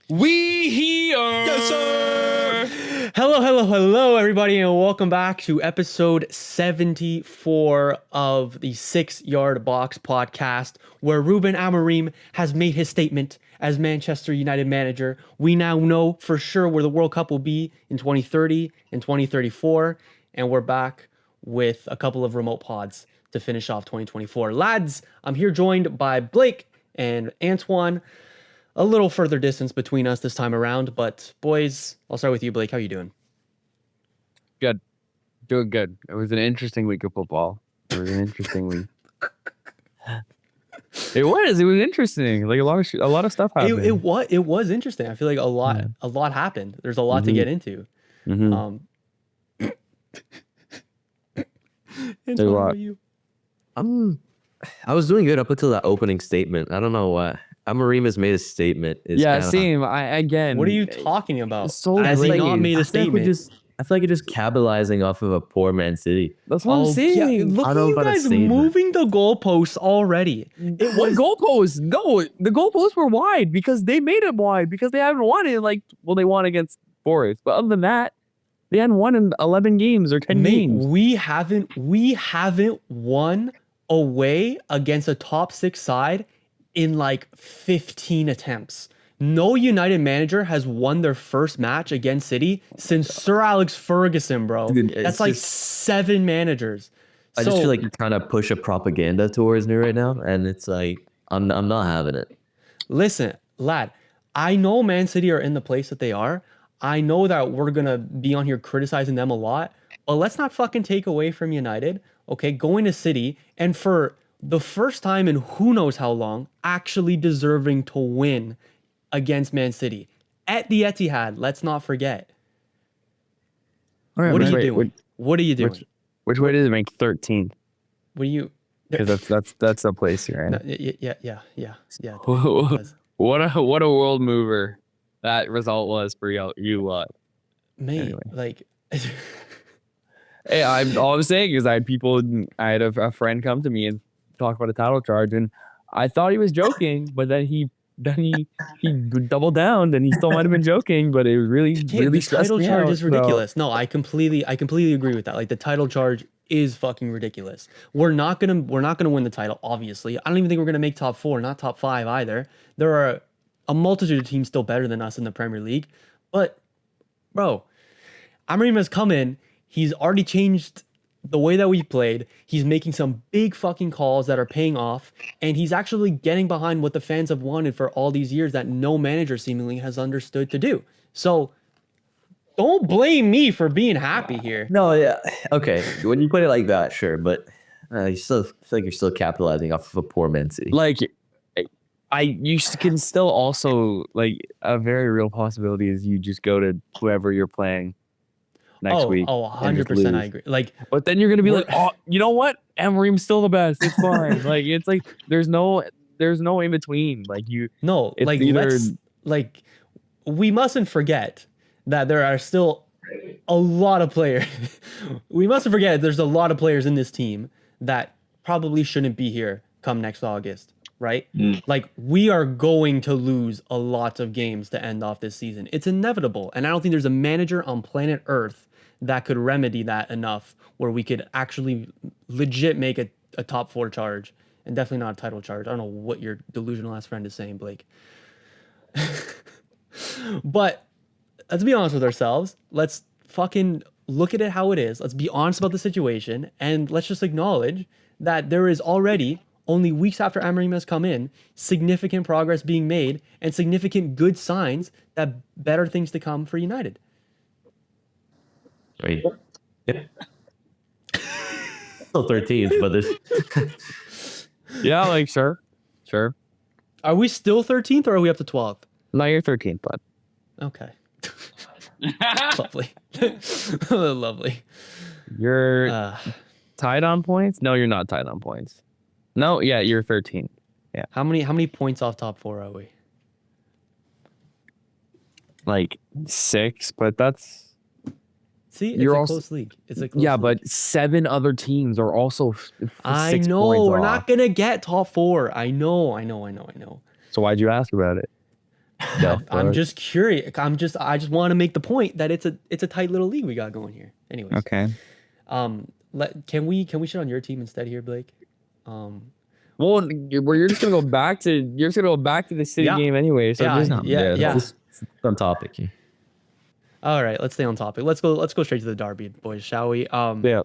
We here. Yes, sir. Hello, everybody, and welcome back to episode 74 of the 6 Yard Box podcast, where Ruben Amorim has made his statement as Manchester United manager. We now know for sure where the World Cup will be in 2030 and 2034, and we're back with a couple of remote pods to finish off 2024. Lads, I'm here joined by Blake and Antoine. A little further distance between us this time around, but boys, I'll start with you, Blake. How you doing? Good. Doing good. It was an interesting week of football. It was an interesting week. It was interesting. Like a lot of stuff happened. It was interesting. I feel like a lot happened. There's a lot to get into. Mm-hmm. Antoine, how are you? I was doing good up until that opening statement. I don't know why. Amorim has made a statement. Same. Again. What are you talking about? So Has he late. not made a I statement? feel like you're just capitalizing off of a poor Man City. That's what I'm saying. Look I at don't know you about a guys statement. moving the goalposts already. What goalposts? No, the goalposts were wide because they made them wide because they haven't won it. They won against Boris, but other than that, they hadn't won in 11 games or 10 games. We haven't won away against a top 6 side in like 15 attempts. No United manager has won their first match against City since Sir Alex Ferguson, bro. Dude, That's like 7 managers. I just feel like you're trying to push a propaganda towards me right now, and it's like I'm not having it. Listen, lad, I know Man City are in the place that they are. I know that we're gonna be on here criticizing them a lot, but let's not fucking take away from United, okay? Going to City and for the first time in who knows how long, actually deserving to win against Man City at the Etihad. Let's not forget. All right, What are you wait, doing? What are you doing? Which way does it make 13th? What are you? Because that's the place you're in. No, yeah. What a world mover that result was for you lot. Mate, Anyway. like. Hey, all I'm saying is I had a friend come to me and talk about a title charge, and I thought he was joking, but then he doubled down, and he still might have been joking, but it was really The stressed title me charge out, is ridiculous. No, I completely agree with that. Like the title charge is fucking ridiculous. We're not gonna win the title, obviously. I don't even think we're gonna make top 4, not top 5 either. There are a multitude of teams still better than us in the Premier League, but bro, Amorim has come in. He's already changed the way that we played. He's making some big fucking calls that are paying off, and he's actually getting behind what the fans have wanted for all these years that no manager seemingly has understood to do. So don't blame me for being happy here. No, yeah, okay. When you put it like that, sure, but you still feel like you're still capitalizing off of a poor Man City. Like, you can still also, like, a very real possibility is you just go to whoever you're playing next week. 100%. I agree. Like, but then you're gonna be like, oh, you know what? Amorim's still the best. It's fine. It's like there's no in between. Like we mustn't forget that there are still a lot of players. We mustn't forget there's a lot of players in this team that probably shouldn't be here come next August, right? Like we are going to lose a lot of games to end off this season. It's inevitable, and I don't think there's a manager on planet Earth that could remedy that enough where we could actually legit make a top 4 charge, and definitely not a title charge. I don't know what your delusional ass friend is saying, Blake. But let's be honest with ourselves. Let's fucking look at it how it is. Let's be honest about the situation, and let's just acknowledge that there is already, only weeks after Amorim has come in, significant progress being made and significant good signs that better things to come for United. Right. Yeah. Still 13th, but this. yeah, like sure. Are we still 13th or are we up to 12th? No, you're 13th, bud. Okay. Lovely. Lovely. You're tied on points? No, you're not tied on points. No, yeah, you're 13. Yeah. How many points off top 4 are we? Like 6, but that's See, it's You're a also- close league. It's a close yeah, league. but 7 other teams are also I 6 know points we're off. not gonna get top 4. I know. So why'd you ask about it? Yeah, I'm just curious. I just want to make the point that it's a tight little league we got going here. Anyways, Okay. Can we shit on your team instead here, Blake? Well, you're just gonna go back to the city Yeah. game anyway. So Yeah, just yeah. It's on topic here. All right, let's stay on topic. Let's go straight to the derby, boys, shall we? yeah.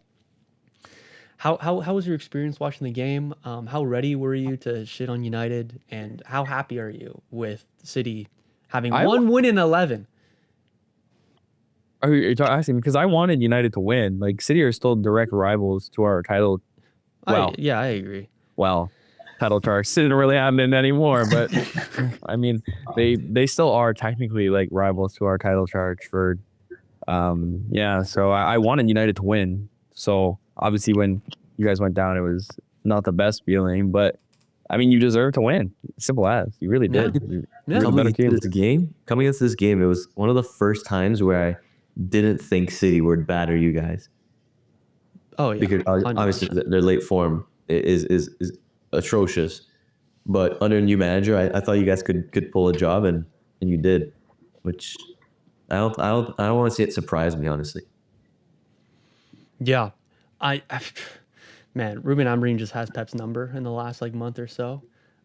How was your experience watching the game? How ready were you to shit on United? And how happy are you with City having one win in 11? Are you asking because I wanted United to win? Like City are still direct rivals to our title. Well, I agree. well, title charge didn't really happen anymore, but I mean, they still are technically like rivals to our title charge for, yeah. So I wanted United to win. So obviously, when you guys went down, it was not the best feeling, but I mean, you deserve to win. Simple as you really did. Yeah. You're the better team. Coming into this game, it was one of the first times where I didn't think City would batter you guys. Oh yeah, Because obviously 100%. their late form is atrocious, but under a new manager, I thought you guys could pull a job, and you did, which I don't want to see it surprise me, honestly. Yeah, man, Ruben Amorim just has Pep's number in the last like month or so.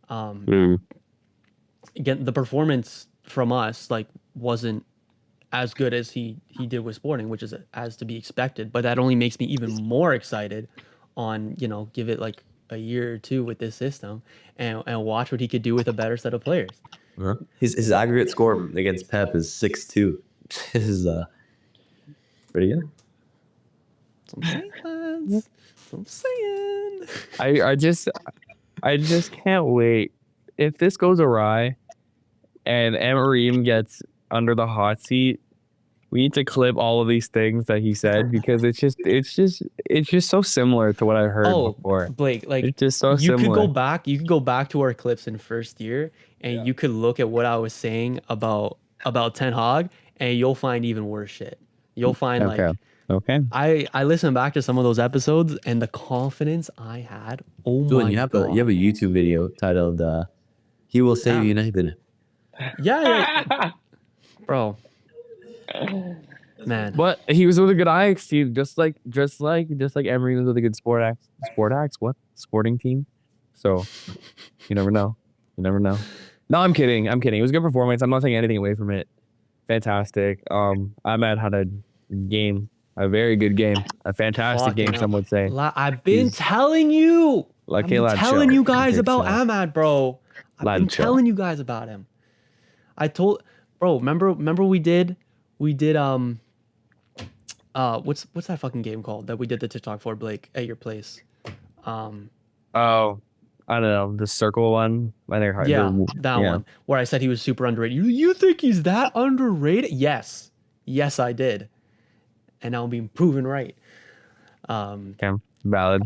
Again, the performance from us like wasn't as good as he did with Sporting, which is as to be expected. But that only makes me even more excited on, give it like a year or two with this system and watch what he could do with a better set of players. His aggregate score against Pep is 6-2. This is pretty good. That's what I'm saying. I just can't wait. If this goes awry and Amorim gets under the hot seat, we need to clip all of these things that he said because it's just so similar to what I heard before. Blake, like it's just so you similar. You could go back to our clips in first year and you could look at what I was saying about Ten Hag and you'll find even worse shit. You'll find Okay. I listened back to some of those episodes and the confidence I had. Oh Julian, my you have god! a YouTube video titled "He Will Save United." Yeah, bro. Man, But he was with a good Ajax team, just like Emery was with a good sporting team. So you never know. No, I'm kidding. It was a good performance. I'm not taking anything away from it. Fantastic. Ahmed had a very good game, a fantastic game. Some would say. I've been telling you. Like I've been telling you guys about Ahmad, bro. I've been telling you guys about him. I told, bro. Remember we did what's that fucking game called that we did the TikTok for, Blake, at your place? Oh, I don't know, the circle one. That one where I said he was super underrated. You think he's that underrated? Yes, I did, and now I'm being proven right. Okay, valid.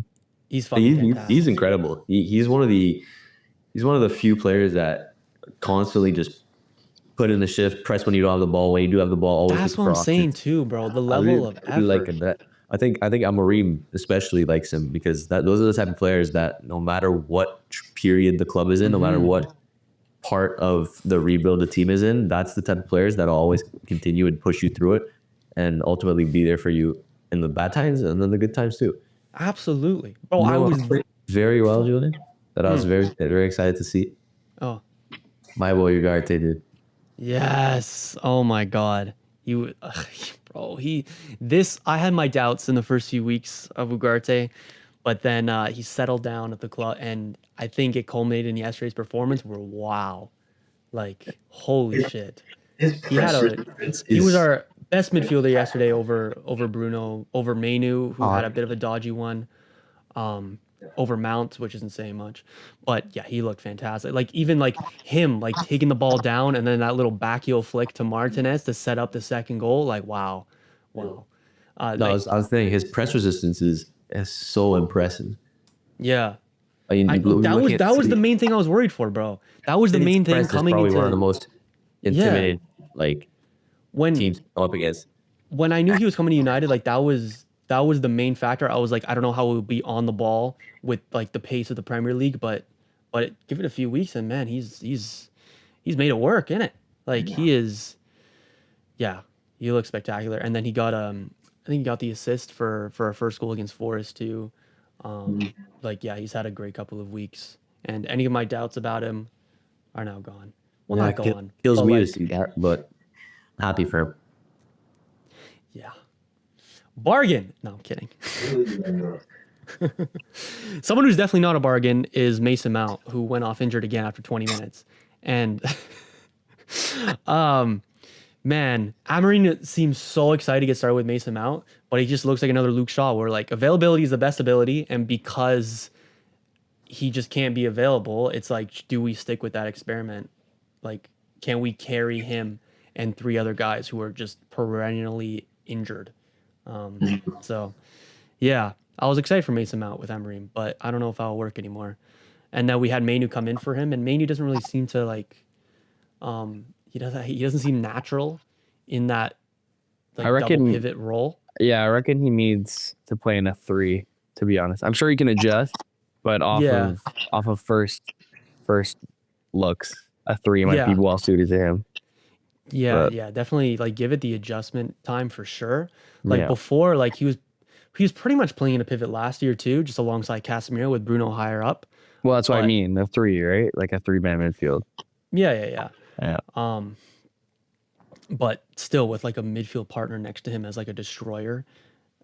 He's fucking fantastic. He's incredible. He's one of the few players that constantly just put in the shift, press when you don't have the ball. When you do have the ball, always. That's what I'm saying too, bro. The level of effort. Like that. I think Amorim especially likes him because those are the type of players that no matter what period the club is in, no matter what part of the rebuild the team is in, that's the type of players that will always continue and push you through it and ultimately be there for you in the bad times and then the good times too. Absolutely. Bro, I was very well, Julian. That I was very, very excited to see. Oh. My boy Ugarte did. Yes. Oh my God. I had my doubts in the first few weeks of Ugarte, but then he settled down at the club, and I think it culminated in yesterday's performance where wow, like holy shit. He was our best midfielder yesterday over Bruno, over Mainu, who had a bit of a dodgy one. Over Mount, which isn't saying much, but yeah, he looked fantastic. Like even like him, like taking the ball down and then that little back heel flick to Martinez to set up the second goal. Like wow. I was thinking his press resistance is so impressive. Yeah, I mean, that was the main thing I was worried for, bro. That was the main thing coming into one of the most intimidated when teams up against. When I knew he was coming to United, like that was the main factor. I was like, I don't know how it would be on the ball with like the pace of the Premier League, but give it a few weeks and man, he's made it work, innit? Like he is, yeah, he looks spectacular. And then he got I think he got the assist for a first goal against Forest too. Like yeah, he's had a great couple of weeks, and any of my doubts about him are now gone. Well, Yeah, not gone. kills but me like, to see that, but happy for him. yeah, bargain. No, I'm kidding. Someone who's definitely not a bargain is Mason Mount, who went off injured again after 20 minutes. And man, Amorim seems so excited to get started with Mason Mount, but he just looks like another Luke Shaw, where like availability is the best ability, and because he just can't be available, it's like, do we stick with that experiment? Like, can we carry him and 3 other guys who are just perennially injured? So, yeah, I was excited for Mason Mount with Amorim, but I don't know if that'll work anymore. And then we had Manu come in for him, and Manu doesn't really seem to like. He doesn't seem natural in that like I reckon- double pivot role. Yeah, I reckon he needs to play in a 3. To be honest, I'm sure he can adjust, but off of first looks, a 3 might be well suited to him. Yeah, But- yeah, definitely. Like, give it the adjustment time for sure. Like Yeah. before, like he was pretty much playing in a pivot last year too, just alongside Casemiro with Bruno higher up. Well, that's what I But- mean. A 3, right? Like a 3-man midfield. Yeah. Yeah. But still with like a midfield partner next to him as like a destroyer.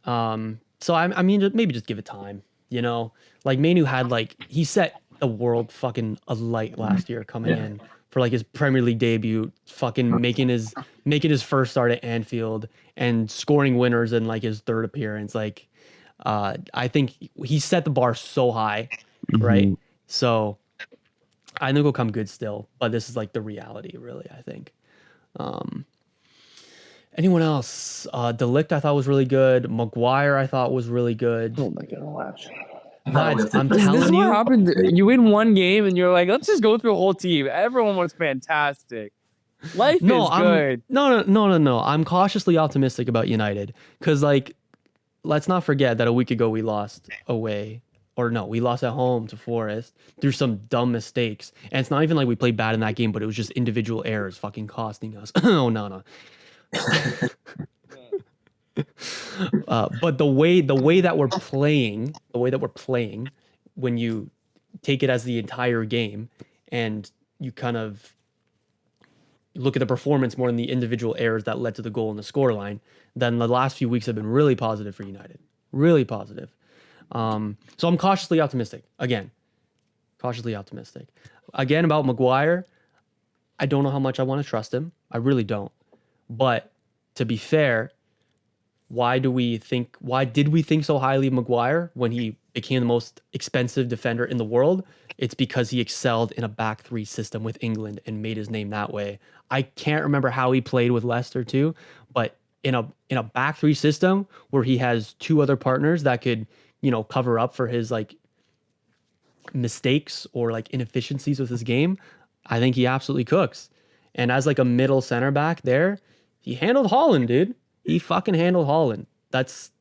So I mean, maybe just give it time. You know, like Manu had like he set the world fucking alight last year coming in for like his Premier League debut, fucking making his first start at Anfield and scoring winners in like his 3rd appearance. Like, I think he set the bar so high, right? So I think it'll come good still, but this is like the reality, really. I think. Anyone else? Delict I thought was really good. Maguire I thought was really good. Oh my god. Lads, I'm This is telling what you, happened. You win one game and you're like, let's just go through a whole team. Everyone was fantastic. Life is good. No. I'm cautiously optimistic about United because, like, let's not forget that a week ago we lost away, or no, we lost at home to Forest through some dumb mistakes, and it's not even like we played bad in that game, but it was just individual errors fucking costing us. Oh no. But the way that we're playing, when you take it as the entire game and you kind of look at the performance more than the individual errors that led to the goal and the scoreline, then the last few weeks have been really positive for United. Really positive. So I'm cautiously optimistic. Again, about Maguire, I don't know how much I want to trust him. I really don't. But to be fair, why did we think so highly of Maguire when he became the most expensive defender in the world? It's because he excelled in a back 3 system with England and made his name that way. I can't remember how he played with Leicester too, but in a back 3 system where he has 2 other partners that could, cover up for his like mistakes or like inefficiencies with his game, I think he absolutely cooks. And as like a middle center back there, he handled Haaland, dude. He fucking handled Haaland. That's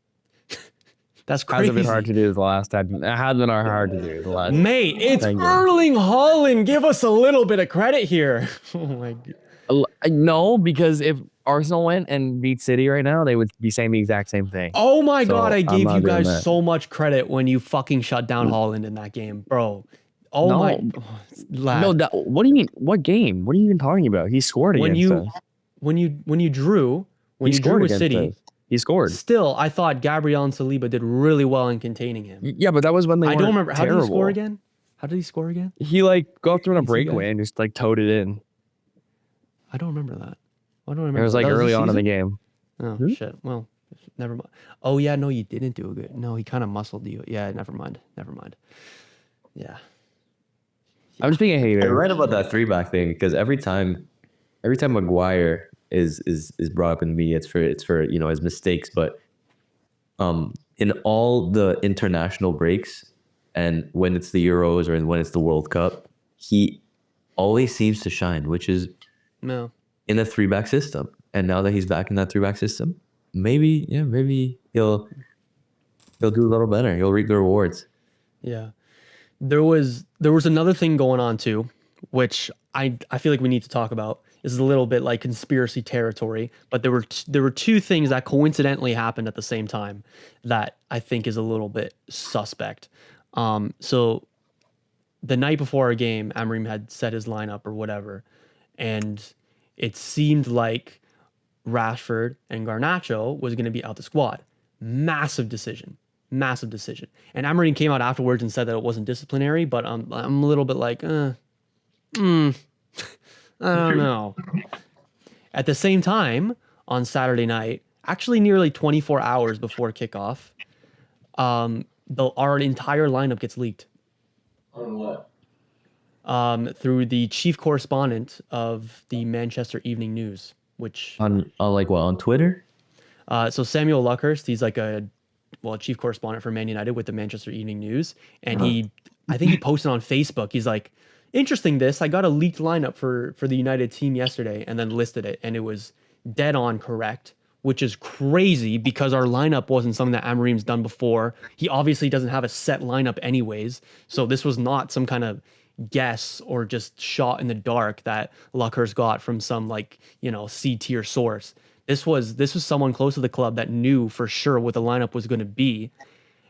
crazy. Hasn't been hard to do the last time. It has been hard to do the last. Mate, it's Thank you. Erling Haaland. Give us a little bit of credit here. Oh my god. No, because if Arsenal went and beat City right now, they would be saying the exact same thing. Oh my So, god, I I'm gave not you doing guys that. so much credit when you fucking shut down Haaland in that game, bro. Oh No. my lad. No, what do you mean? What game? What are you even talking about? He scored when against you us. when you drew He drew scored with against City, us. He scored. still I thought Gabriel and Saliba did really well in containing him. Yeah, but that was when they I weren't don't remember how terrible. did he score again? How did he score again? He like go through on a Did you see breakaway that? and just like towed it in. I don't remember that. I don't remember. It was that. like That early this on in the season? game. Oh shit. Well, never mind. Oh yeah, no, you didn't do a good. No, he kind of muscled you. Yeah, never mind. Yeah. I'm just being a You're hater. right about that 3-back thing because every time Maguire is brought up in me, it's for his mistakes, but in all the international breaks and when it's the Euros or when it's the World Cup, he always seems to shine, which is No. in a 3-back system. And now that he's back in that 3-back system, maybe he'll do a little better. He'll reap the rewards. Yeah. There was another thing going on too, which I feel like we need to talk about, This is a little bit like conspiracy territory, but there were two things that coincidentally happened at the same time that I think is a little bit suspect. So the night before our game, Amorim had set his lineup or whatever, and it seemed like Rashford and Garnacho was going to be out the squad. Massive decision. Massive decision. And Amorim came out afterwards and said that it wasn't disciplinary, but I'm a little bit like, I don't know. At the same time, on Saturday night, actually nearly 24 hours before kickoff, our entire lineup gets leaked. On what? Through the chief correspondent of the Manchester Evening News, which On like what, on Twitter? so Samuel Luckhurst, he's like a chief correspondent for Man United with the Manchester Evening News, and I think he posted on Facebook. He's like, interesting this, I got a leaked lineup for the United team yesterday, and then listed it, and it was dead on correct, which is crazy because our lineup wasn't something that Amorim's done before. He obviously doesn't have a set lineup anyways, so this was not some kind of guess or just shot in the dark that Luckhurst got from some C-tier source. This was someone close to the club that knew for sure what the lineup was going to be,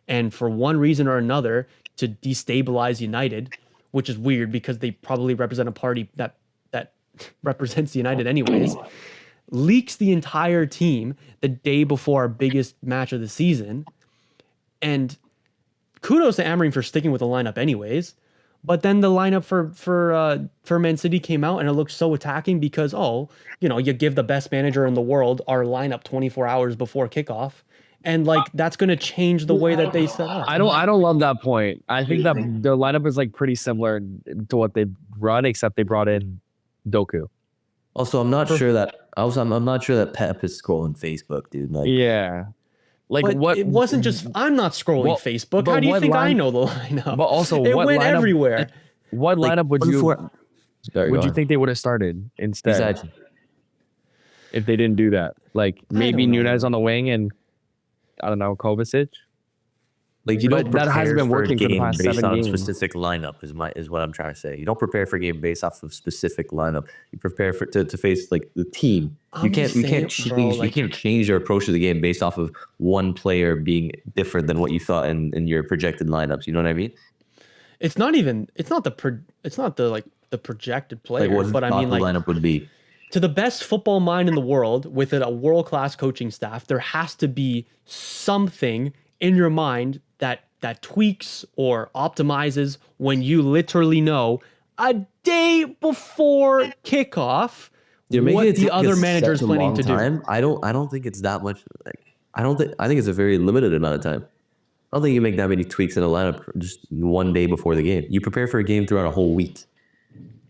and for one reason or another to destabilize United, which is weird because they probably represent a party that represents United anyways, leaks the entire team the day before our biggest match of the season. And kudos to Amorim for sticking with the lineup anyways. But then the lineup for Man City came out and it looked so attacking because, you give the best manager in the world our lineup 24 hours before kickoff. And that's going to change the way that they set up. I don't love that point. I think that their lineup is pretty similar to what they run, except they brought in Doku. Also, I'm not sure that Pep is scrolling Facebook, dude. Yeah. But what? It wasn't just I'm not scrolling Facebook. How do you think I know the lineup? But also, it went everywhere. What lineup would you think they would have started instead? Exactly. If they didn't do that, maybe Nunez on the wing and I don't know, Kovacic. You don't prepare that hasn't been working for the past based 7 on games. a specific lineup is what I'm trying to say. You don't prepare for a game based off of specific lineup. You prepare to face the team. You can't change your approach to the game based off of one player being different than what you thought in your projected lineups. You know what I mean? It's not the projected players, but I mean the lineup would be. To the best football mind in the world, with a world-class coaching staff, there has to be something in your mind that tweaks or optimizes when you literally know a day before kickoff what the other manager is planning to do. I don't think it's that much. I think it's a very limited amount of time. I don't think you make that many tweaks in a lineup just one day before the game. You prepare for a game throughout a whole week.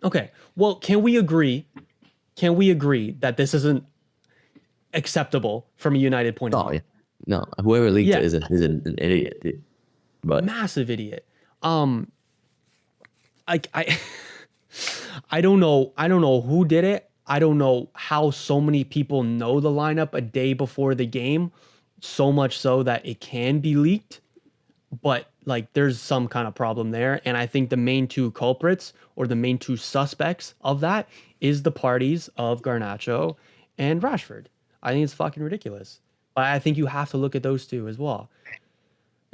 Okay. Well, can we agree that this isn't acceptable from a United point of view? Yeah. No, whoever leaked it is an idiot, dude. But massive idiot. I don't know who did it. I don't know how so many people know the lineup a day before the game, so much so that it can be leaked. But there's some kind of problem there, and I think the main two culprits or the main two suspects of that is the parties of Garnacho and Rashford. I think it's fucking ridiculous. But I think you have to look at those two as well.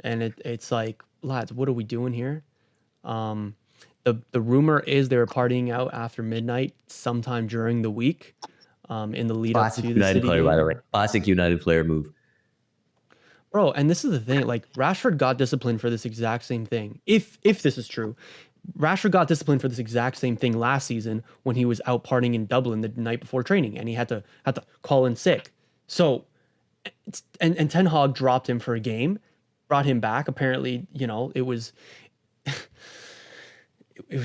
And it's lads, what are we doing here? The rumor is they were partying out after midnight sometime during the week, in the lead up to the United City player, game. by the way. Classic United player move. Bro, and this is the thing, Rashford got disciplined for this exact same thing. If this is true, Rashford got disciplined for this exact same thing last season when he was out partying in Dublin the night before training, and he had to call in sick. So, and Ten Hag dropped him for a game, brought him back. Apparently, it was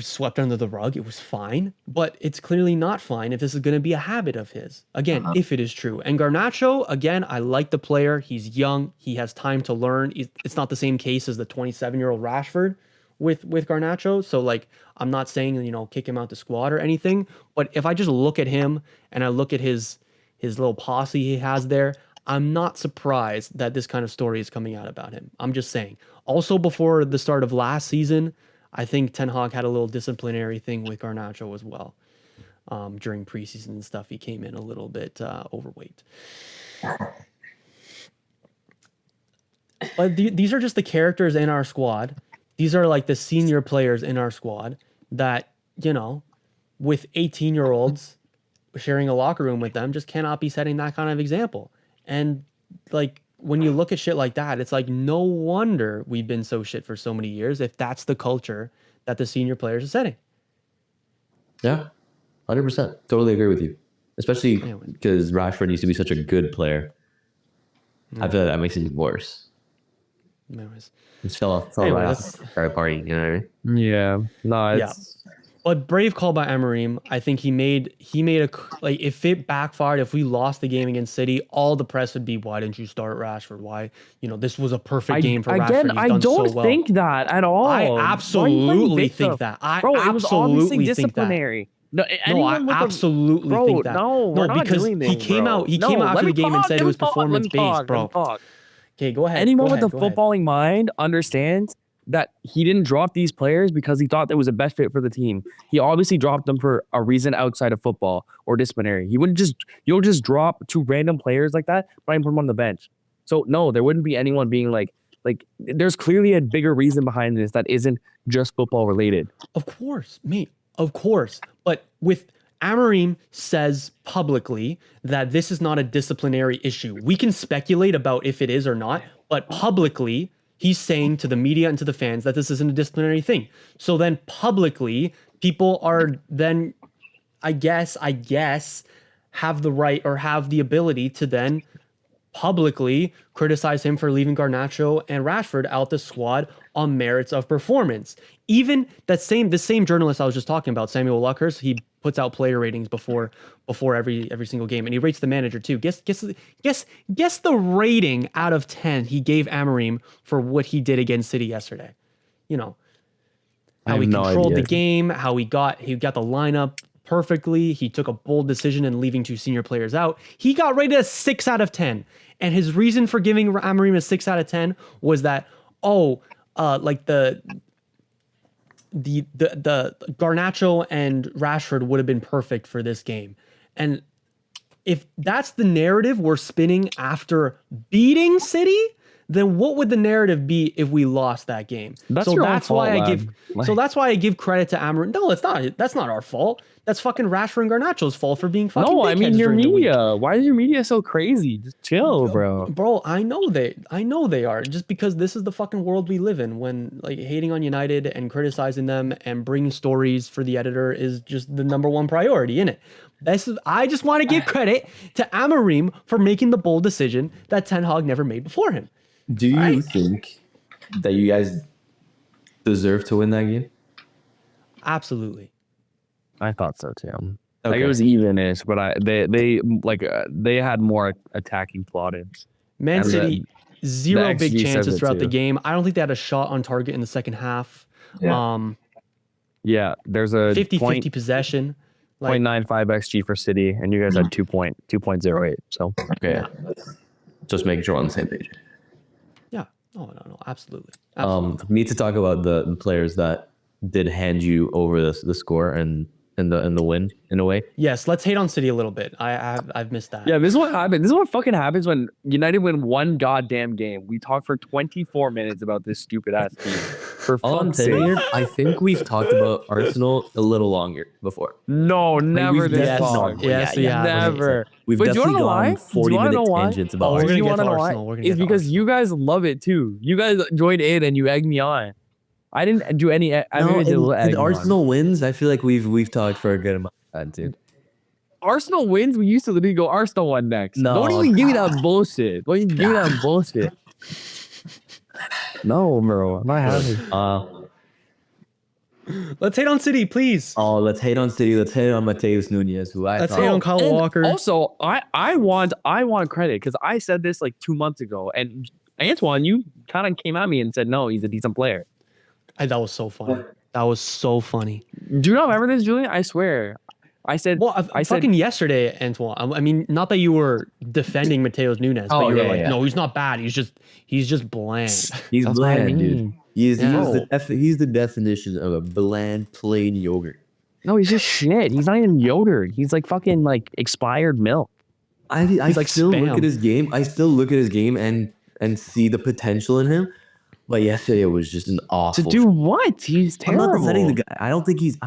swept under the rug. It was fine, but it's clearly not fine if this is going to be a habit of his. Again, if it is true. And Garnacho, again, I like the player. He's young. He has time to learn. It's not the same case as the 27-year-old Rashford with Garnacho. So I'm not saying, kick him out the squad or anything, but if I just look at him and I look at his little posse he has there, I'm not surprised that this kind of story is coming out about him. I'm just saying. Also, before the start of last season, I think Ten Hag had a little disciplinary thing with Garnacho as well. during preseason and stuff. He came in a little bit overweight. But these are just the characters in our squad. These are like the senior players in our squad that, you know, with 18-year-olds sharing a locker room with them, just cannot be setting that kind of example. And like, when you look at shit like that, it's like, no wonder we've been so shit for so many years if that's the culture that the senior players are setting. Yeah, 100%. Totally agree with you. Especially because Rashford used to be such a good player. I feel like that makes it even worse. Anyways. Just fell right off the party, you know what I mean? Yeah. No, it's... But brave call by Amorim. I think he made a, like, if it backfired, if we lost the game against City, all the press would be, why didn't you start Rashford? Why, you know, this was a perfect game for Rashford. He's I done don't so well. think that at all. I absolutely think that. Bro, it was obviously disciplinary. No, I absolutely think that. No, we're not because doing this, he came out after the game and said it was performance based, bro. Okay, go ahead. Anyone with a footballing mind understands that he didn't drop these players because he thought that was the best fit for the team. He obviously dropped them for a reason outside of football or disciplinary. You'll just drop two random players like that, but put them on the bench. So no, there wouldn't be anyone being like there's clearly a bigger reason behind this that isn't just football related. Of course, mate. Of course. But with Amorim says publicly that this is not a disciplinary issue. We can speculate about if it is or not, but publicly he's saying to the media and to the fans that this isn't a disciplinary thing. So then publicly, people are then, I guess, have the right or have the ability to then publicly criticize him for leaving Garnacho and Rashford out the squad on merits of performance. Even the same journalist I was just talking about, Samuel Luckhurst, he puts out player ratings before every single game, and he rates the manager too. Guess the rating out of 10 he gave Amorim for what he did against City yesterday. You know, how he controlled the game, how he got the lineup perfectly. He took a bold decision in leaving two senior players out. He got rated a 6 out of 10, and his reason for giving Amorim a 6 out of 10 was that like the Garnacho and Rashford would have been perfect for this game. And if that's the narrative we're spinning after beating City, then what would the narrative be if we lost that game? That's why I give credit to Amorim. No, it's not. That's not our fault. That's fucking Rashford and Garnacho's fault for being fucking. No, I mean your media. Why is your media so crazy? Just chill, bro. Bro, I know they are. Just because this is the fucking world we live in, when like hating on United and criticizing them and bringing stories for the editor is just the number one priority, innit? I just want to give credit to Amorim for making the bold decision that Ten Hag never made before him. Do you think that you guys deserve to win that game? Absolutely. I thought so too. Okay. Like it was even-ish, but they had more attacking plaudits. Man City, zero big XG chances throughout the 72. game. I don't think they had a shot on target in the second half. Yeah. Yeah, there's a 50-50 possession. 0.95 XG for City, and you guys had 2.08. So Okay. Yeah. Just making sure we're on the same page. Yeah. No, absolutely. We need to talk about the players that did hand you over the score and the win in a way. Yes, let's hate on City a little bit. I've missed that. Yeah, this is what happened. This is what fucking happens when United win one goddamn game. We talk for 24 minutes about this stupid ass team. For All I'm fuck's sake. saying, I think we've talked about Arsenal a little longer before. No, never we've this definitely- long. Yes, yeah, never. We've But do you definitely wanna know why? gone 40-minute tangents about we're Arsenal. gonna You get wanna to know Arsenal. why? We're gonna It's get to because Arsenal. you guys love it too. You guys joined in and you egged me on. I didn't do any. I No, maybe did a little and egging on. Arsenal wins. I feel like we've talked for a good amount of time, dude. Arsenal wins. We used to literally go Arsenal won next. No. Don't even give me that bullshit. Don't even give me that bullshit. No, bro. I'm not having. Let's hate on City, please. Let's hate on City. Let's hate on Mateus Nunes, who I Let's thought. hate on Kyle And Walker. Also, I want credit because I said this like 2 months ago, and Antoine, you kind of came at me and said no, he's a decent player. That was so funny. That was so funny. Do you not remember this, Julian? I swear. I said. Well, I said. fucking yesterday, Antoine. I mean, not that you were defending Mateus Nunes, but Oh, you were yeah, like, yeah. no, he's not bad. He's just bland. He's That's what I bland, dude. mean. He's Yeah. the definition of a bland, plain yogurt. No, he's just shit. He's not even yogurt. He's like fucking like expired milk. I like still look spam. at his game. I still look at his game and see the potential in him. But yesterday it was just an To awful. do what? He's I'm terrible. not defending the guy. I don't think he's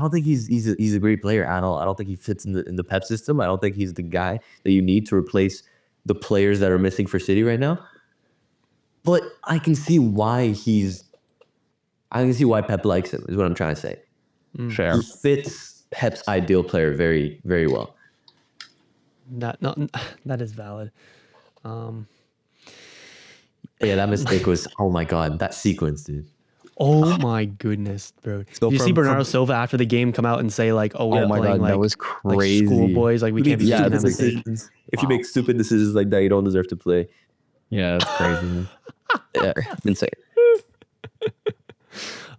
a great player at all. I don't think he fits in the Pep system. I don't think he's the guy that you need to replace the players that are missing for City right now. But I can see why Pep likes him. Is what I'm trying to say. Fair. He fits Pep's ideal player very, very well. That is valid. Yeah, that mistake was. Oh my god, that sequence, dude. Oh my goodness, bro! So Did you see from- Bernardo Silva after the game come out and say like, "Oh, we're Oh my playing god, like that was like crazy. schoolboys, like we can't be Yeah, doing this is everything." if you make stupid decisions like that, you don't deserve to play. Yeah, that's crazy. Yeah, insane.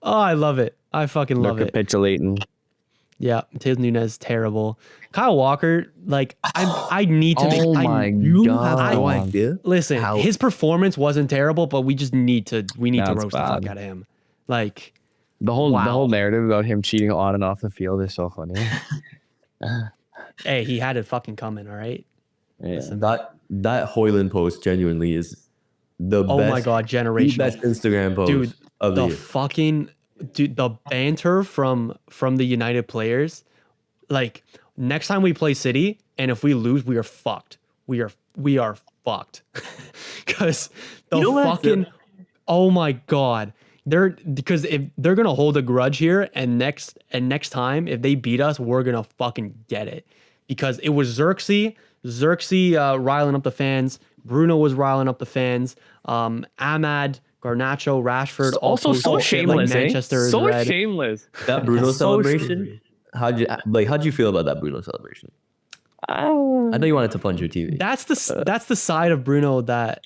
Oh, I love it. I fucking They're love it. capitulating. Yeah, Mateus Nunes terrible. Kyle Walker, like I need to make. Oh my You god. have no idea. Listen, How- his performance wasn't terrible, but we just need to That's roast the fuck bad. out of him. Like, The whole Wow. narrative about him cheating on and off the field is so funny. hey, he had it fucking coming. All right. Yeah. That Hoyland post genuinely is the Oh best. my god, the generational. best Instagram post Dude, of the the year. fucking the banter from the United players, like next time we play City and if we lose, we are fucked. We are fucked. Because the You know what I fucking oh my god. Because if they're gonna hold a grudge here and next time if they beat us, we're gonna fucking get it. Because it was Xerxes riling up the fans, Bruno was riling up the fans, Ahmad, Garnacho, Rashford, all Also so posted shit like shameless, Manchester is So red. shameless. That Bruno So celebration. How'd you feel about that Bruno celebration? I know you wanted to punch your TV. That's the side of Bruno that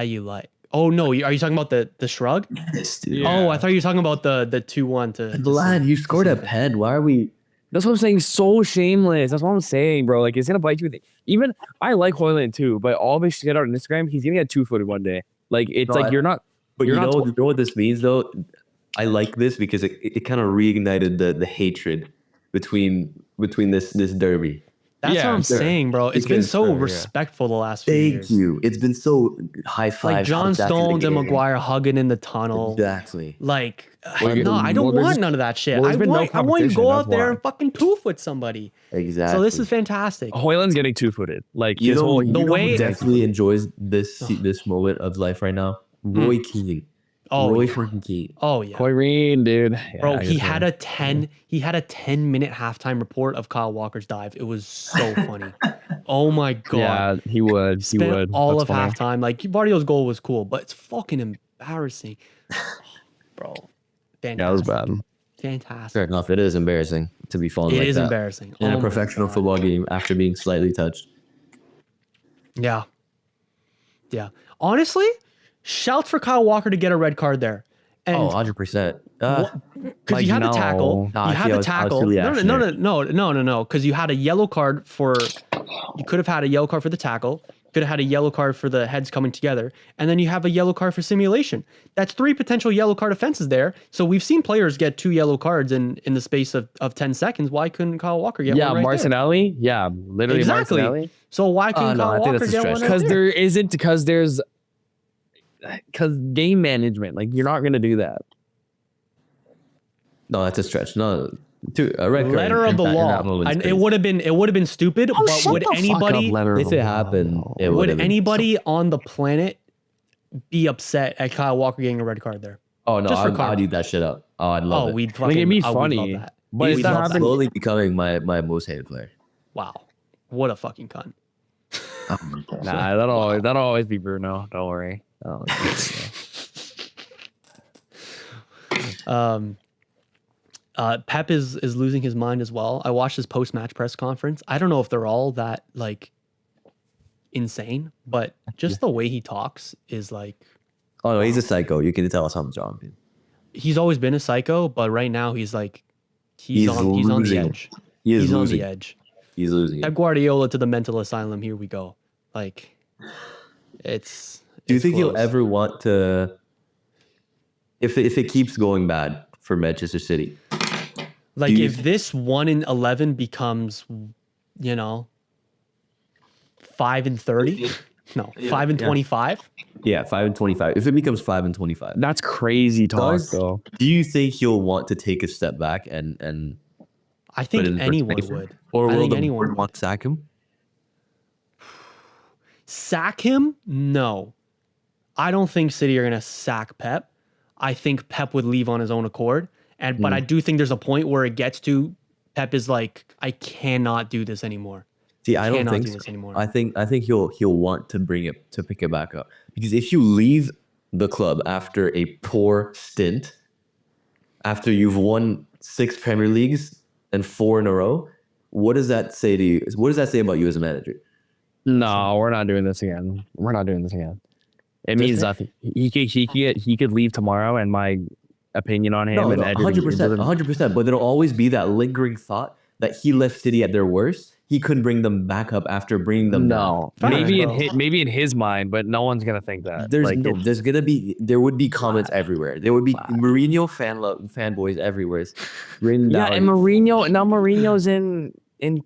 you like. Oh no, are you talking about the shrug? Yes, dude. Yeah. Oh, I thought you were talking about the 2-1 to The lad, you scored a pen. Why are we? That's what I'm saying. So shameless. That's what I'm saying, bro. Like, it's gonna bite you. Even I like Hoyland too, but all this shit out on Instagram, he's gonna get 2-footed one day. Like, it's No, like you're not. But You're you not know what this means though. I like this because it kind of reignited the hatred between this derby. That's Yeah, what I'm sure. saying, bro. It's been Because- so yeah. respectful the last few Thank years. you. It's been so high five. Like John Stones and Maguire hugging in the tunnel. Exactly. Like, Well, no, I don't there's want just- none of that shit. well, there's been no I want you to go competition, out that's there why. and fucking poof with somebody. Exactly. So this is fantastic. Hoyland's getting 2-footed. Like, You his know, whole. you know way- who definitely enjoys this moment of life right now. Roy Keane. Oh, Roy yeah. freaking Keane. Oh yeah. Koireen, dude. Bro, Yeah, I he guess had so. a 10-minute halftime report of Kyle Walker's dive. It was so funny. Oh my god. Yeah, he would. He Spent would. all That's of funny. halftime. Like Vardio's goal was cool, but it's fucking embarrassing. Bro. Fantastic. Yeah, that was bad. Fantastic. Fair enough. It is embarrassing to be falling It like is that embarrassing. in Oh a my professional God. football game after being slightly touched. Yeah. Yeah. Honestly, shouts for Kyle Walker to get a red card there. And Oh, 100%. because Like, you had the no. tackle. Nah, You I had see, I the was tackle. really No, action no. Because you had a yellow card for. You could have had a yellow card for the tackle. Could have had a yellow card for the heads coming together, and then you have a yellow card for simulation. That's 3 potential yellow card offenses there. So we've seen players get 2 yellow cards in the space of 10 seconds. Why couldn't Kyle Walker get Yeah, one right there? Martinelli. Yeah, literally Exactly. Martinelli. So why couldn't no, I Kyle think Walker that's a get stretch. one right Because there? there isn't. Because game management. Like, you're not gonna do that. No, that's a stretch. No, a red card. Letter of the in that law. moment's It crazy. would have been stupid. Oh, but shut would the fuck anybody up, letter of If the it law. happened, it would would've been anybody on the planet be upset at Kyle Walker getting a red card there? Oh no, just for I'd eat that shit up. Oh, I'd love Oh, it. we'd Like, fucking. it'd be I would funny, love that. but We'd if that love happened- slowly becoming my most hated player. Wow, what a fucking cunt. Nah, that'll always be Bruno. Don't worry. That'll always be Bruno. Pep is losing his mind as well. I watched his post match press conference. I don't know if they're all that like insane, but just the way he talks is like Oh no, he's a psycho. You can tell something's wrong. Dude. he's always been a psycho, but right now he's like he's on the losing. edge. He is He's on losing. the edge. He's losing. Pep Guardiola to the mental asylum. Here we go. Like it's. Do you it's think he'll close. ever want to? If it keeps going bad for Manchester City, Like if this 1-11 becomes, 5-30, no, 5-25. Yeah, 5-25. If it becomes 5-25, That's crazy talk, though. do you think he'll want to take a step back and I put it think in anyone perspective? would. Or I will think the anyone board want to sack him? Sack him? No. I don't think City are gonna sack Pep. I think Pep would leave on his own accord. But I do think there's a point where it gets to Pep is like, I cannot do this anymore. See, I don't Cannot think do so. this anymore. I think he'll want to pick it back up, because if you leave the club after a poor stint, after you've won 6 Premier Leagues and 4 in a row, what does that say to you? What does that say about you as a manager? No, we're not doing this again. We're not doing this again. It means nothing. He could leave tomorrow, and my opinion on him No, and 100%. But there'll always be that lingering thought that he left City at their worst. He couldn't bring them back up after bringing them down. No, maybe in his mind, but no one's gonna think that. There would be comments everywhere. There would be Mourinho fanboys everywhere. Yeah, and Mourinho's in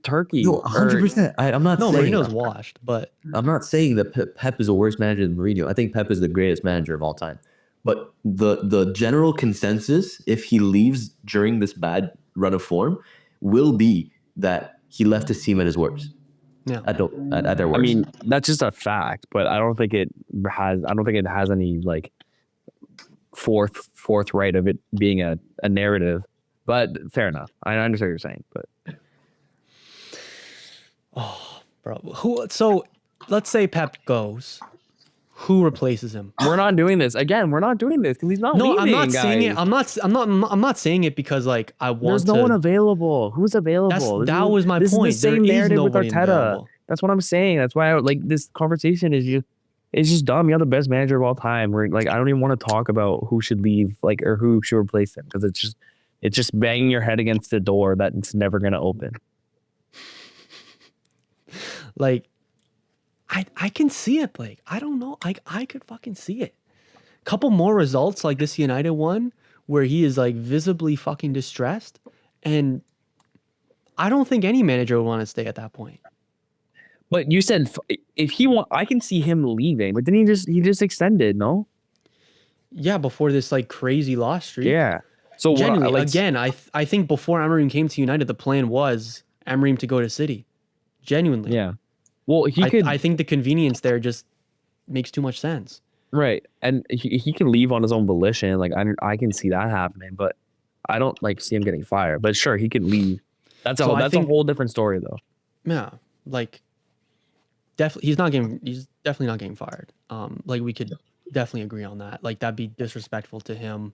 Turkey. No, 100%. I'm not saying Mourinho's washed, but I'm not saying that Pep is a worse manager than Mourinho. I think Pep is the greatest manager of all time. But the general consensus, if he leaves during this bad run of form, will be that he left his team at his worst. Yeah. At their worst. I mean, that's just a fact, but I don't think it has any like forthright of it being a narrative. But fair enough. I understand what you're saying, but bro, so let's say Pep goes. Who replaces him? we're not doing this again. We're not doing this because he's not. No, leaving, I'm not guys. saying it. I'm not saying it because like I want. There's no one available. Who's available? That was my point. This is the same There is narrative with nobody Arteta. available. That's what I'm saying. That's why this conversation is just dumb. You're the best manager of all time. We're like, I don't even want to talk about who should leave, or who should replace him, because it's just banging your head against the door that it's never gonna open. Like, I can see it, Blake. I don't know. Like, I could fucking see it. Couple more results like this United one, where he is like visibly fucking distressed, and I don't think any manager would want to stay at that point. But you said if he want, I can see him leaving. But then he just extended, no? Yeah, before this like crazy loss streak. Yeah. So genuinely, again, I think before Amorim came to United, the plan was Amorim to go to City. Genuinely. Yeah. Well, I think the convenience there just makes too much sense. Right, and he can leave on his own volition. Like I can see that happening, but I don't see him getting fired. But sure, he can leave. That's a whole different story, though. Yeah, like definitely he's definitely not getting fired. Like we could definitely agree on that. Like that'd be disrespectful to him.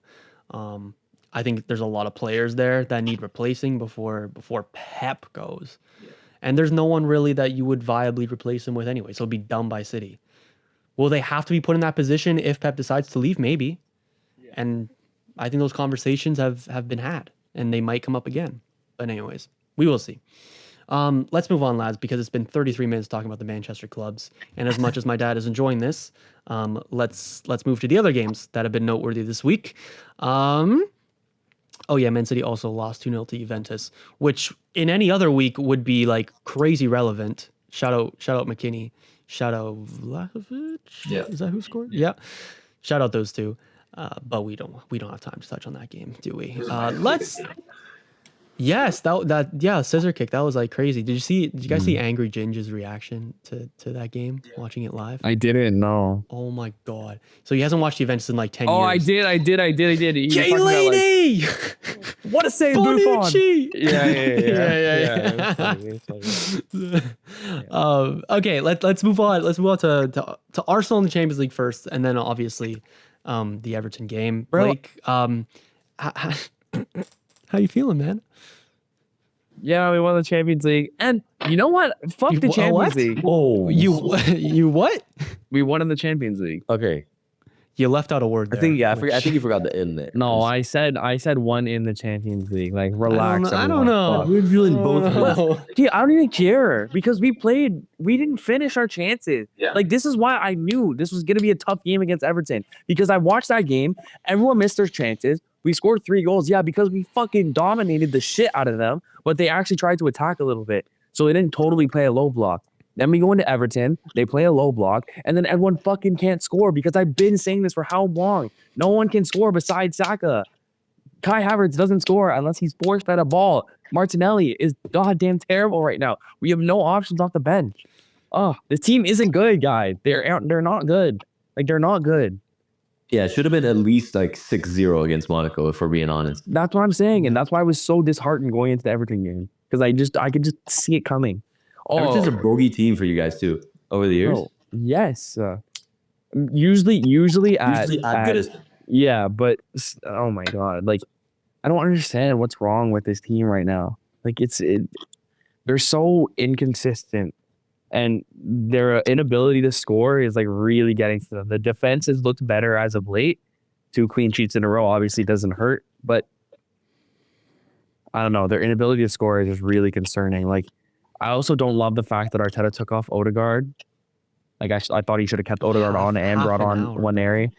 I think there's a lot of players there that need replacing before Pep goes. Yeah. And there's no one really that you would viably replace him with anyway. So it'd be done by City. Will they have to be put in that position if Pep decides to leave? Maybe. Yeah. And I think those conversations have been had, and they might come up again. But anyways, we will see. Let's move on, lads, because it's been 33 minutes talking about the Manchester clubs. And as much as my dad is enjoying this, let's move to the other games that have been noteworthy this week. Oh yeah, Man City also lost 2-0 to Juventus, which in any other week would be like crazy relevant. Shout out McKinney. Shout out Vlahovic. Yeah. Is that who scored? Yeah. Shout out those two. But we don't have time to touch on that game, do we? Let's. Yes, scissor kick. That was like crazy. Did you guys see Angry Ginger's reaction to that game? Watching it live? I didn't know. Oh my god. So he hasn't watched Juventus in like 10 years. Oh, I did. Chiellini! What a save, Buffon! Yeah. Okay, let's move on. Let's move on to Arsenal in the Champions League first, and then obviously the Everton game. Blake, how you feeling, man? Yeah, we won the Champions League, and you know what? Fuck the Champions League. Oh, you what? We won in the Champions League. Okay. You left out a word there. I think you forgot the in there. No, I said one in the Champions League. Like, relax. I don't know. We're doing both. Dude, I don't even care because we didn't finish our chances. Yeah. Like, this is why I knew this was going to be a tough game against Everton, because I watched that game. Everyone missed their chances. We scored 3 goals, yeah, because we fucking dominated the shit out of them, but they actually tried to attack a little bit. So they didn't totally play a low block. Then we go into Everton, they play a low block, and then everyone fucking can't score because I've been saying this for how long? No one can score besides Saka. Kai Havertz doesn't score unless he's force-fed a ball. Martinelli is goddamn terrible right now. We have no options off the bench. Oh, this team isn't good, guys. They're not good. Like, they're not good. Yeah, it should have been at least like 6-0 against Monaco, if we're being honest. That's what I'm saying, and that's why I was so disheartened going into the Everton game because I could just see it coming. Everton's a bogey team for you guys too over the years. Yes. Usually at good as yeah, but oh my god, like I don't understand what's wrong with this team right now. Like they're so inconsistent, and their inability to score is like really getting to them. The defense has looked better as of late. 2 clean sheets in a row obviously doesn't hurt, but I don't know. Their inability to score is just really concerning. Like, I also don't love the fact that Arteta took off Odegaard. Like, I thought he should have kept Odegaard on and brought on Waneri.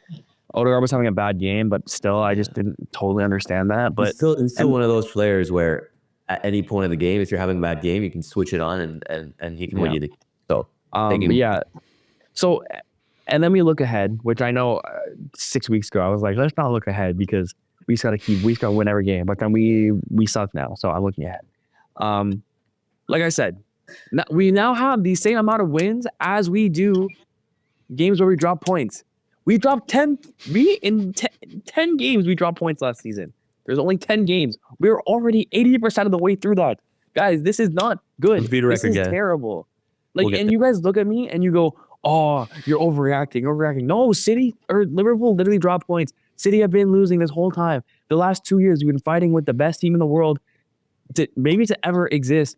Odegaard was having a bad game, but still, I just didn't totally understand that. But it's still one of those players where at any point of the game, if you're having a bad game, you can switch it on and he can win you the. So yeah. So, and then we look ahead, which I know 6 weeks ago I was like, let's not look ahead because we just gotta win every game. But then we suck now, so I'm looking ahead. Like I said, we now have the same amount of wins as we do games where we drop points. We dropped 10 games we dropped points last season. There's only 10 games. We're already 80% of the way through that. Guys, this is not good. This is terrible. Like, and you guys look at me and you go, oh, you're overreacting. No, City or Liverpool literally dropped points. City have been losing this whole time. The last 2 years, we've been fighting with the best team in the world to ever exist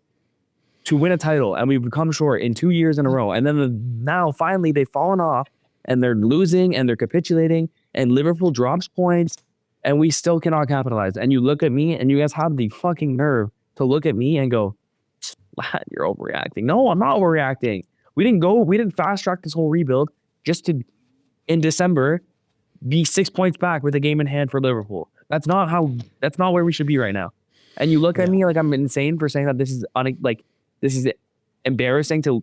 to win a title, and we've come short in 2 years in a row. And then now, finally, they've fallen off, and they're losing, and they're capitulating, and Liverpool drops points, and we still cannot capitalize. And you look at me, and you guys have the fucking nerve to look at me and go, you're overreacting. No, I'm not overreacting. We didn't fast track this whole rebuild just to, in December, be 6 points back with a game in hand for Liverpool. That's not where we should be right now. And you look at me like I'm insane for saying that this is embarrassing to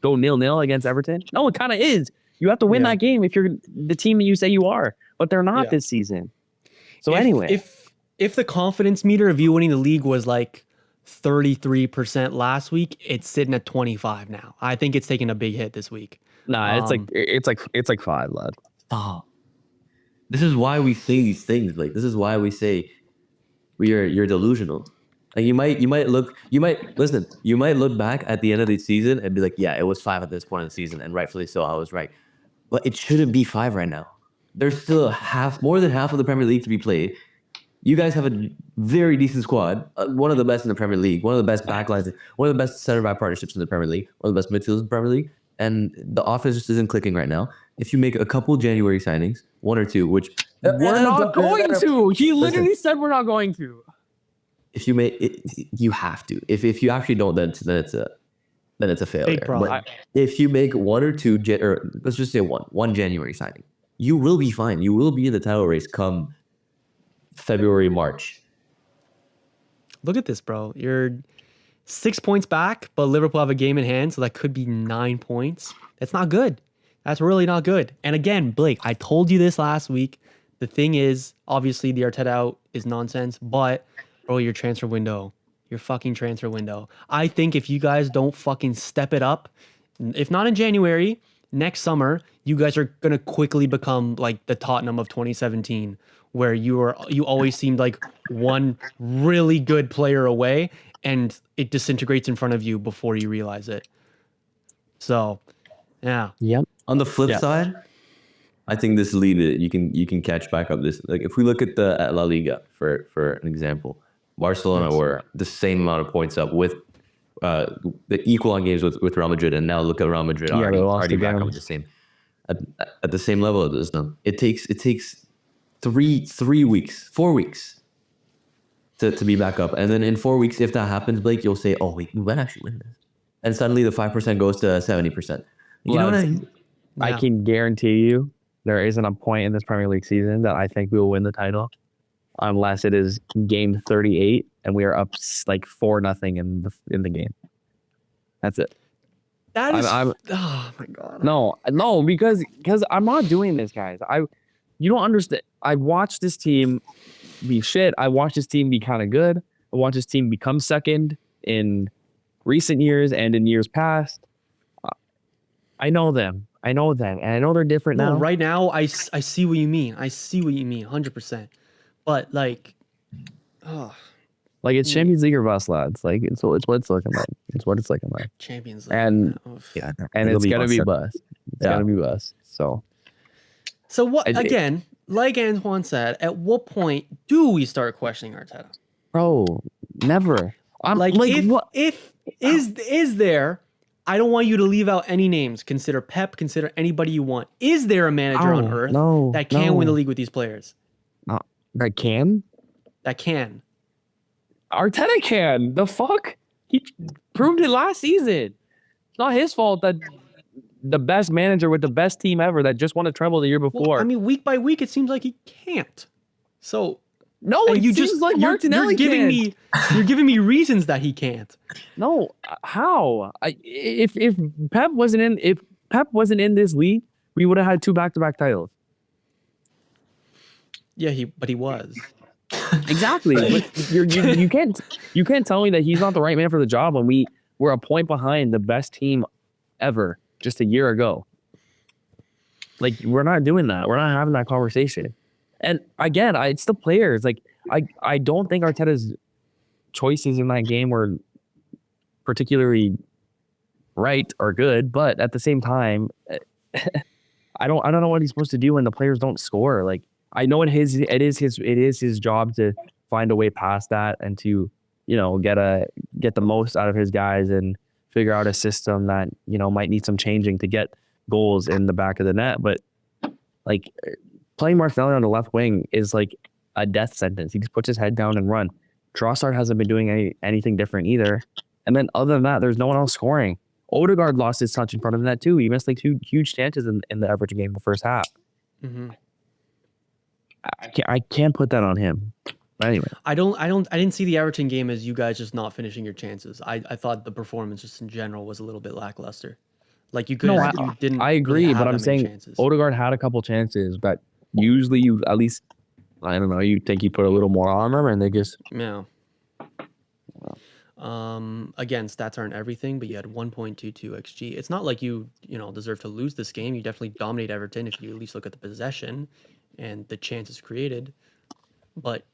go 0-0 against Everton. No, it kind of is. You have to win that game if you're the team that you say you are, but they're not this season. So anyway, if the confidence meter of you winning the league was like 33% last week, it's sitting at 25 now. I think it's taking a big hit this week. Nah, it's like 5, lad. Oh, this is why we say these things. Like, this is why we say you're delusional. Like, you might look back at the end of the season and be like, yeah, it was 5 at this point in the season, and rightfully so, I was right. But it shouldn't be 5 right now. There's still more than half of the Premier League to be played. You guys have a very decent squad, one of the best in the Premier League, one of the best backlines, one of the best center-back partnerships in the Premier League, one of the best midfielders in the Premier League, and the offense just isn't clicking right now. If you make a couple January signings, 1 or 2, which we're not going to. He literally said we're not going to. If you make it, you have to. If you actually don't, then it's a failure. But if you make 1 or 2, or let's just say one January signing, you will be fine. You will be in the title race come February, March. Look at this, bro. You're 6 points back, but Liverpool have a game in hand, so that could be 9 points. That's not good. That's really not good. And again, Blake, I told you this last week. The thing is, obviously, the Arteta out is nonsense, but bro, your fucking transfer window. I think if you guys don't fucking step it up, if not in January, next summer, you guys are gonna quickly become like the Tottenham of 2017, where you always seemed like one really good player away, and it disintegrates in front of you before you realize it. So, yeah. Yep. On the flip side, I think this lead you can catch back up this. Like, if we look at La Liga for an example, Barcelona were the same amount of points up with the equal on games with Real Madrid, and now look at Real Madrid already back up with the same at the same level as them. It takes 4 weeks to be back up, and then in 4 weeks, if that happens, Blake, you'll say, "Oh, we might actually win this," and suddenly the 5% goes to 70%. You know what I mean? I can guarantee you there isn't a point in this Premier League season that I think we will win the title. unless it is game 38 and we are up like 4-0 in the game. That's it. That is. I'm Oh my god. no, because I'm not doing this, guys. You don't understand. I watched this team be shit. I watched this team be kind of good. I watched this team become second in recent years and in years past. I know them, and I know they're different No, now. right now I see what you mean. I see what you mean, 100%. But like, oh, Like it's Champions League or bust, lads. Like it's what it's looking like. It's what it's looking like. Champions League. And Yeah, and it'll it's be gonna be bust. bust. It's Yeah. gonna be bust. So So what? I- Again, like Antoine said, at what point do we start questioning Arteta? bro, never. I'm Like, like what? if is there? I don't want you to leave out any names. Consider Pep. Consider anybody you want. Is there a manager on earth that can win the league with these players? That can? That can. Arteta can. The fuck? He proved it last season. It's not his fault that the best manager with the best team ever that just won a treble the year before. Well, I mean, week by week, it seems like he can't. So no, and it you seems just like Martinelli can. you're giving me reasons that he can't. No, how? If Pep wasn't in this league, we would have had 2 back-to-back titles. Yeah, but he was. Exactly. But you can't tell me that he's not the right man for the job when we were a point behind the best team ever just a year ago. Like we're not doing that. We're not having that conversation. And again, it's the players. Like I don't think Arteta's choices in that game were particularly right or good, but at the same time, I don't know what he's supposed to do when the players don't score. Like I know it is his job to find a way past that and to, get the most out of his guys and figure out a system that, might need some changing to get goals in the back of the net. But like playing Martinelli on the left wing is like a death sentence. He just puts his head down and run. Trossard hasn't been doing anything different either. And then other than that, there's no one else scoring. Odegaard lost his touch in front of that too. He missed like 2 huge chances in the Everton game in the first half. Mm-hmm. I can't put that on him. But anyway, I didn't see the Everton game as you guys just not finishing your chances. I thought the performance just in general was a little bit lackluster. Like you didn't. I Really agree, have but that I'm many saying chances. Odegaard had a couple chances, but usually you at least, I don't know, you think you put a little more on them and they just. Yeah. Again, stats aren't everything, but you had 1.22 xG. It's not like you deserve to lose this game. You definitely dominate Everton if you at least look at the possession and the chances created. But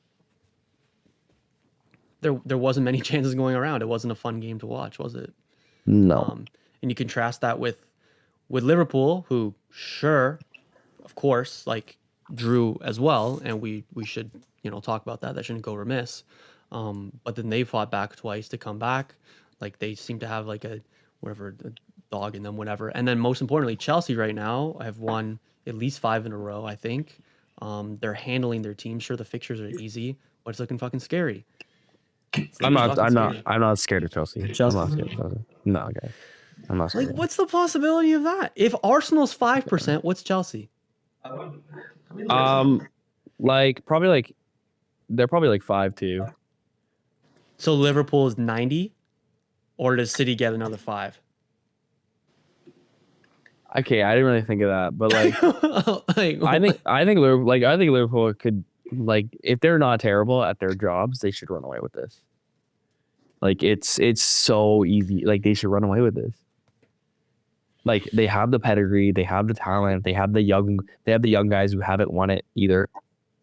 there wasn't many chances going around. It wasn't a fun game to watch, was it? No. And you contrast that with Liverpool, who of course, like drew as well, and we should talk about that. That shouldn't go remiss. But then they fought back twice to come back. Like they seem to have like a dog in them, whatever. And then most importantly, Chelsea right now have won at least 5 in a row, I think. They're handling their team. Sure, the fixtures are easy, but it's looking fucking scary. I'm not scared of Chelsea. I'm not scared of Chelsea. No, okay. I'm not scared. Like, what's the possibility of that? If Arsenal's 5%, what's Chelsea? Like probably like they're probably like 5-2. So Liverpool is 90, or does City get another 5? Okay, I didn't really think of that, but like Like, I think Liverpool could, like, if they're not terrible at their jobs, they should run away with this. Like it's so easy. Like they should run away with this. Like they have the pedigree, they have the talent, they have the young guys who haven't won it either.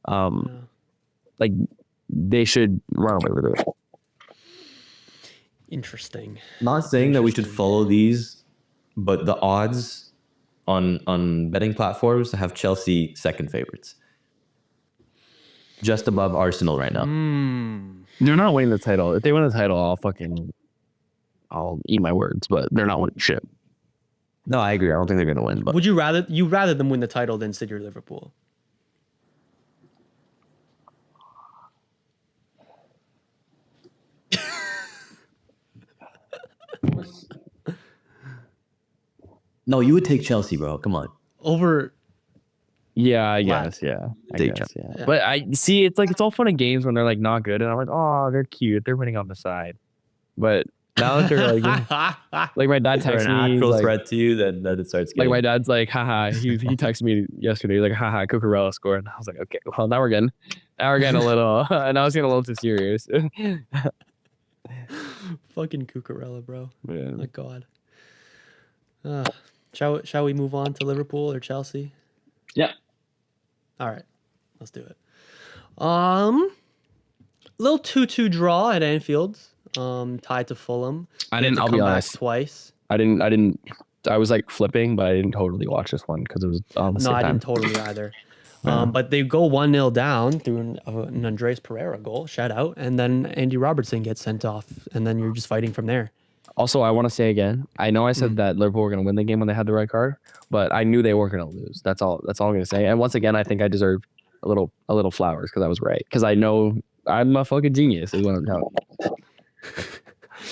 Like they should run away with it. Interesting. Not saying that we should follow these, but the odds on betting platforms have Chelsea second favorites, just above Arsenal right now. They're not winning the title. If they win the title, I'll eat my words, but they're not winning shit. No, I agree. I don't think they're going to win. But Would you rather them win the title than City or Liverpool? no, you would take Chelsea, bro. Come on. Over Yeah, I Lad. guess. Yeah, I Day guess. job. Yeah. Yeah. But I see. It's like it's all fun and games when they're like not good, and I'm like, oh, they're cute. They're winning on the side. But now that they're like my dad If they're texted an me, he's actual like, threat to you, then it starts like getting. my dad's like, haha. He texted me yesterday, like, haha, Cucurella scored. And I was like, okay, well now we're getting a little, and I was getting a little too serious. Fucking Cucurella, bro. Yeah. My God. Shall we move on to Liverpool or Chelsea? Yeah. All right, let's do it. Little 2-2 draw at Anfield. Tied to Fulham. I They had didn't. to I'll come be back honest. twice. I didn't. I was like flipping, but I didn't totally watch this one because it was on the No, same I time. didn't totally either. But they go 1-0 down through an Andres Pereira goal, shout out, and then Andy Robertson gets sent off, and then you're just fighting from there. Also, I want to say again, I know I said that Liverpool were going to win the game when they had the red card, but I knew they weren't going to lose. That's all I'm going to say. And once again, I think I deserve a little flowers because I was right. Because I know I'm a fucking genius is what I'm telling you.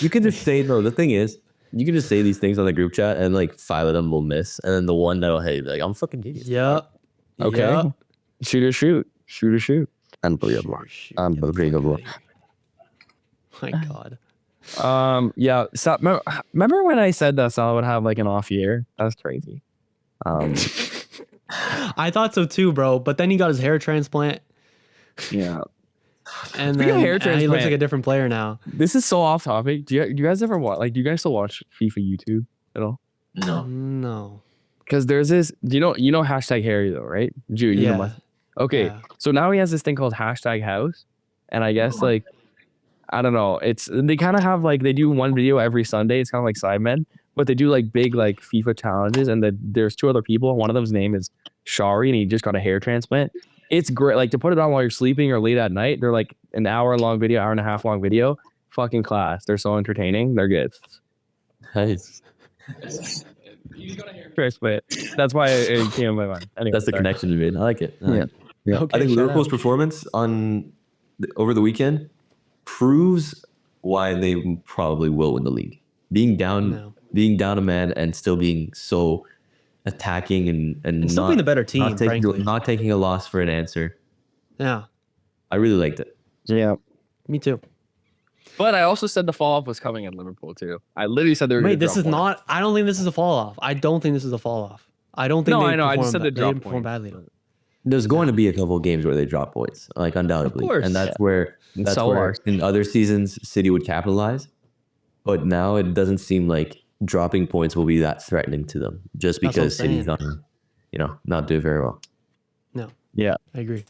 You can just say no. The thing is, you can just say these things on the group chat, and like 5 of them will miss, and then the one that'll hit, like I'm fucking genius. Yep. Okay. Yep. Shoot or shoot. Shoot or shoot. Unbelievable. Shoot, Unbelievable. My God. Yeah. So, remember when I said that Salah would have like an off year? That's crazy. I thought so too, bro. But then he got his hair transplant, Yeah. and Speaking of then hair and he looks transplant- like a different player now. This is so off topic. Do you guys ever watch? Like, do you guys still watch FIFA YouTube at all? No. No. Because there's this. Do you know hashtag Harry though, right? Jude, you know Yeah. my. Okay, Yeah. so now he has this thing called hashtag House, and I guess like, I don't know. It's they kind of have like they do one video every Sunday. It's kind of like Sidemen, but they do like big like FIFA challenges, and there's 2 other people. One of them's name is Shari, and he just got a hair transplant. It's great. Like to put it on while you're sleeping or late at night. They're like an hour-long video, hour and a half long video. Fucking class. They're so entertaining. They're good. Nice. Transplant. That's why it came in my mind. Anyway, That's the sorry. connection you made. I like it. Yeah. Yeah. Okay, I think shout Liverpool's out. performance over the weekend proves why they probably will win the league. Being down a man and still being so attacking and still not, being the better team, not taking, frankly. not taking a loss for an answer. Yeah. I really liked it. Yeah. Me too. But I also said the fall off was coming in Liverpool too. I literally said they were. Wait, gonna this drop is points. not. I don't think this is a fall off. I don't think this is a fall off. I don't think. No, they I know. I just performed said they didn't dropped perform points. badly. There's going to be a couple of games where they drop points, like undoubtedly, Of course. and that's where So where are- in other seasons City would capitalize, but now it doesn't seem like dropping points will be that threatening to them, just That's what I'm because City's saying. not doing very well. No, Yeah. I agree.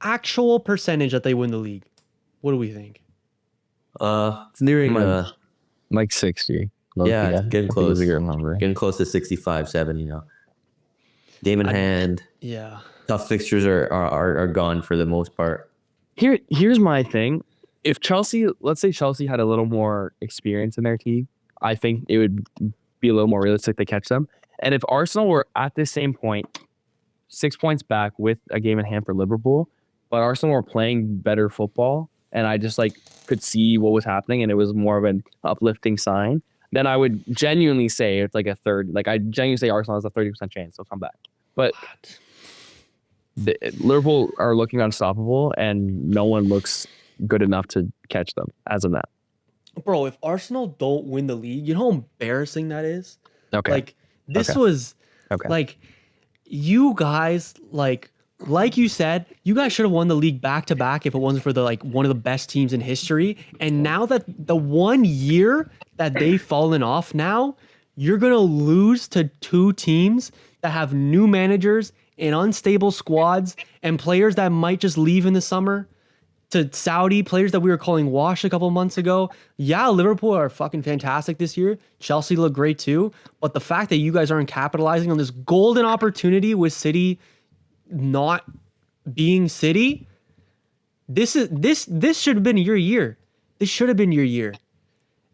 Actual percentage that they win the league. What do we think? It's nearing Like 60. Yeah, it's getting I think it was close. a good number. getting close to 65, 70 now. Game in hand, Yeah. tough fixtures are gone for the most part. Here's my thing. If Chelsea, let's say Chelsea had a little more experience in their team, I think it would be a little more realistic to catch them. And if Arsenal were at the same point, 6 points back with a game in hand for Liverpool, but Arsenal were playing better football, and I just like could see what was happening, and it was more of an uplifting sign, then I would genuinely say it's like a third. Like I genuinely say Arsenal has a 30% chance they'll come back. But Liverpool are looking unstoppable, and no one looks good enough to catch them as of now. Bro, if Arsenal don't win the league, you know how embarrassing that is? Okay. Like this Okay. was Okay. like you guys like you said, you guys should have won the league back to back if it wasn't for the like one of the best teams in history. And now that the 1 year that they've fallen off now, you're gonna lose to 2 teams that have new managers and unstable squads and players that might just leave in the summer. To Saudi players that we were calling wash a couple months ago. Yeah, Liverpool are fucking fantastic this year. Chelsea look great too. But the fact that you guys aren't capitalizing on this golden opportunity with City not being City, this should have been your year. This should have been your year.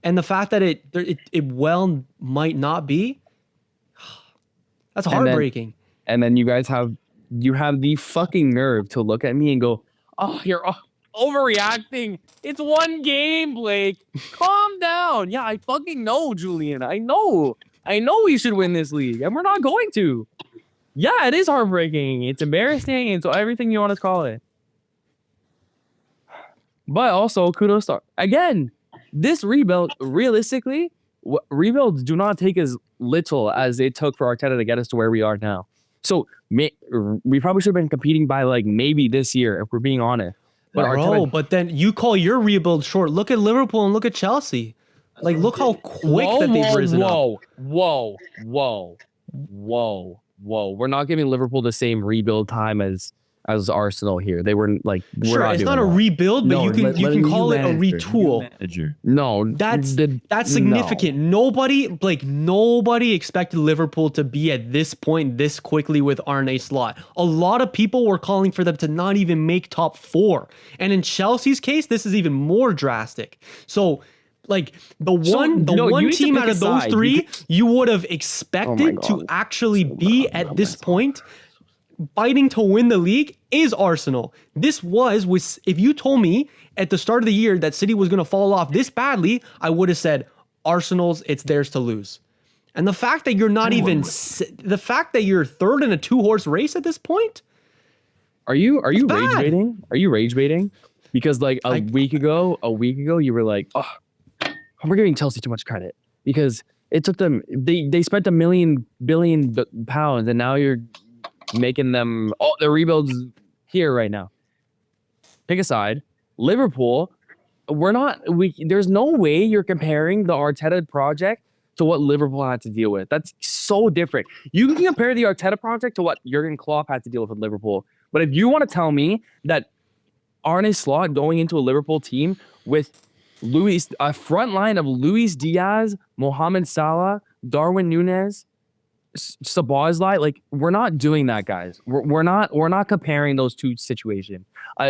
And the fact that it well might not be, that's heartbreaking. And then you guys have the fucking nerve to look at me and go, "Oh, you're overreacting. It's one game, Blake. Calm down." Yeah, I fucking know, Julian. I know we should win this league, and we're not going to. Yeah, it is heartbreaking. It's embarrassing. It's everything you want to call it. But also, kudos to, again, this rebuild, realistically, rebuilds do not take as little as it took for Arteta to get us to where we are now. So we probably should have been competing by like maybe this year, if we're being honest. But Bro, but then you call your rebuild short. Look at Liverpool and look at Chelsea. Like, look how quick that they've risen up. Whoa. We're not giving Liverpool the same rebuild time as Arsenal here. They were like, Sure, it's not a rebuild, but you can call it a retool. No, that's significant. Nobody expected Liverpool to be at this point this quickly with Arne Slot. A lot of people were calling for them to not even make top 4. And in Chelsea's case, this is even more drastic. So like the one team out of those 3 you would have expected to actually be at this point fighting to win the league is Arsenal. This was if you told me at the start of the year that City was going to fall off this badly, I would have said Arsenal's, it's theirs to lose. And the fact that you're not even the fact that you're third in a 2-horse race at this point, are you rage baiting? Are you rage baiting? Because like a week ago you were like, oh, we're giving Chelsea too much credit because it took them, they spent $1 billion pounds and now you're making them, the rebuilds here right now. Pick a side. Liverpool, there's no way you're comparing the Arteta project to what Liverpool had to deal with. That's so different. You can compare the Arteta project to what Jurgen Klopp had to deal with Liverpool. But if you want to tell me that Arne Slot going into a Liverpool team with a front line of Luis Diaz, Mohamed Salah, Darwin Núñez, Szoboszlai, like we're not doing that, guys. We're not comparing those two situations.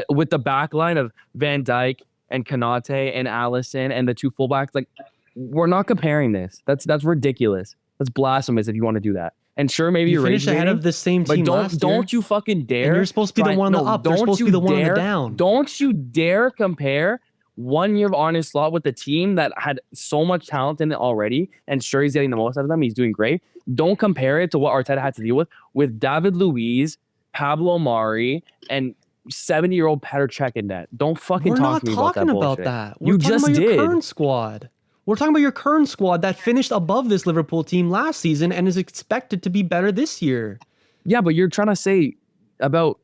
With the back line of Van Dijk and Konate and Alisson and the 2 fullbacks, like we're not comparing this. That's ridiculous. That's blasphemous if you want to do that. And sure, maybe you're finished ahead of the same team, but don't you fucking dare. And you're supposed to be the one on the up. They're supposed to be the one on the down. Don't you dare compare 1 year of Arne Slot with the team that had so much talent in it already, and sure, he's getting the most out of them. He's doing great. Don't compare it to what Arteta had to deal with David Luiz, Pablo Mari, and 70-year-old Petr Cech in that. Don't fucking talk to me about that bullshit. We're not talking about that. You just did. Your current squad. We're talking about your current squad that finished above this Liverpool team last season and is expected to be better this year. Yeah, but you're trying to say about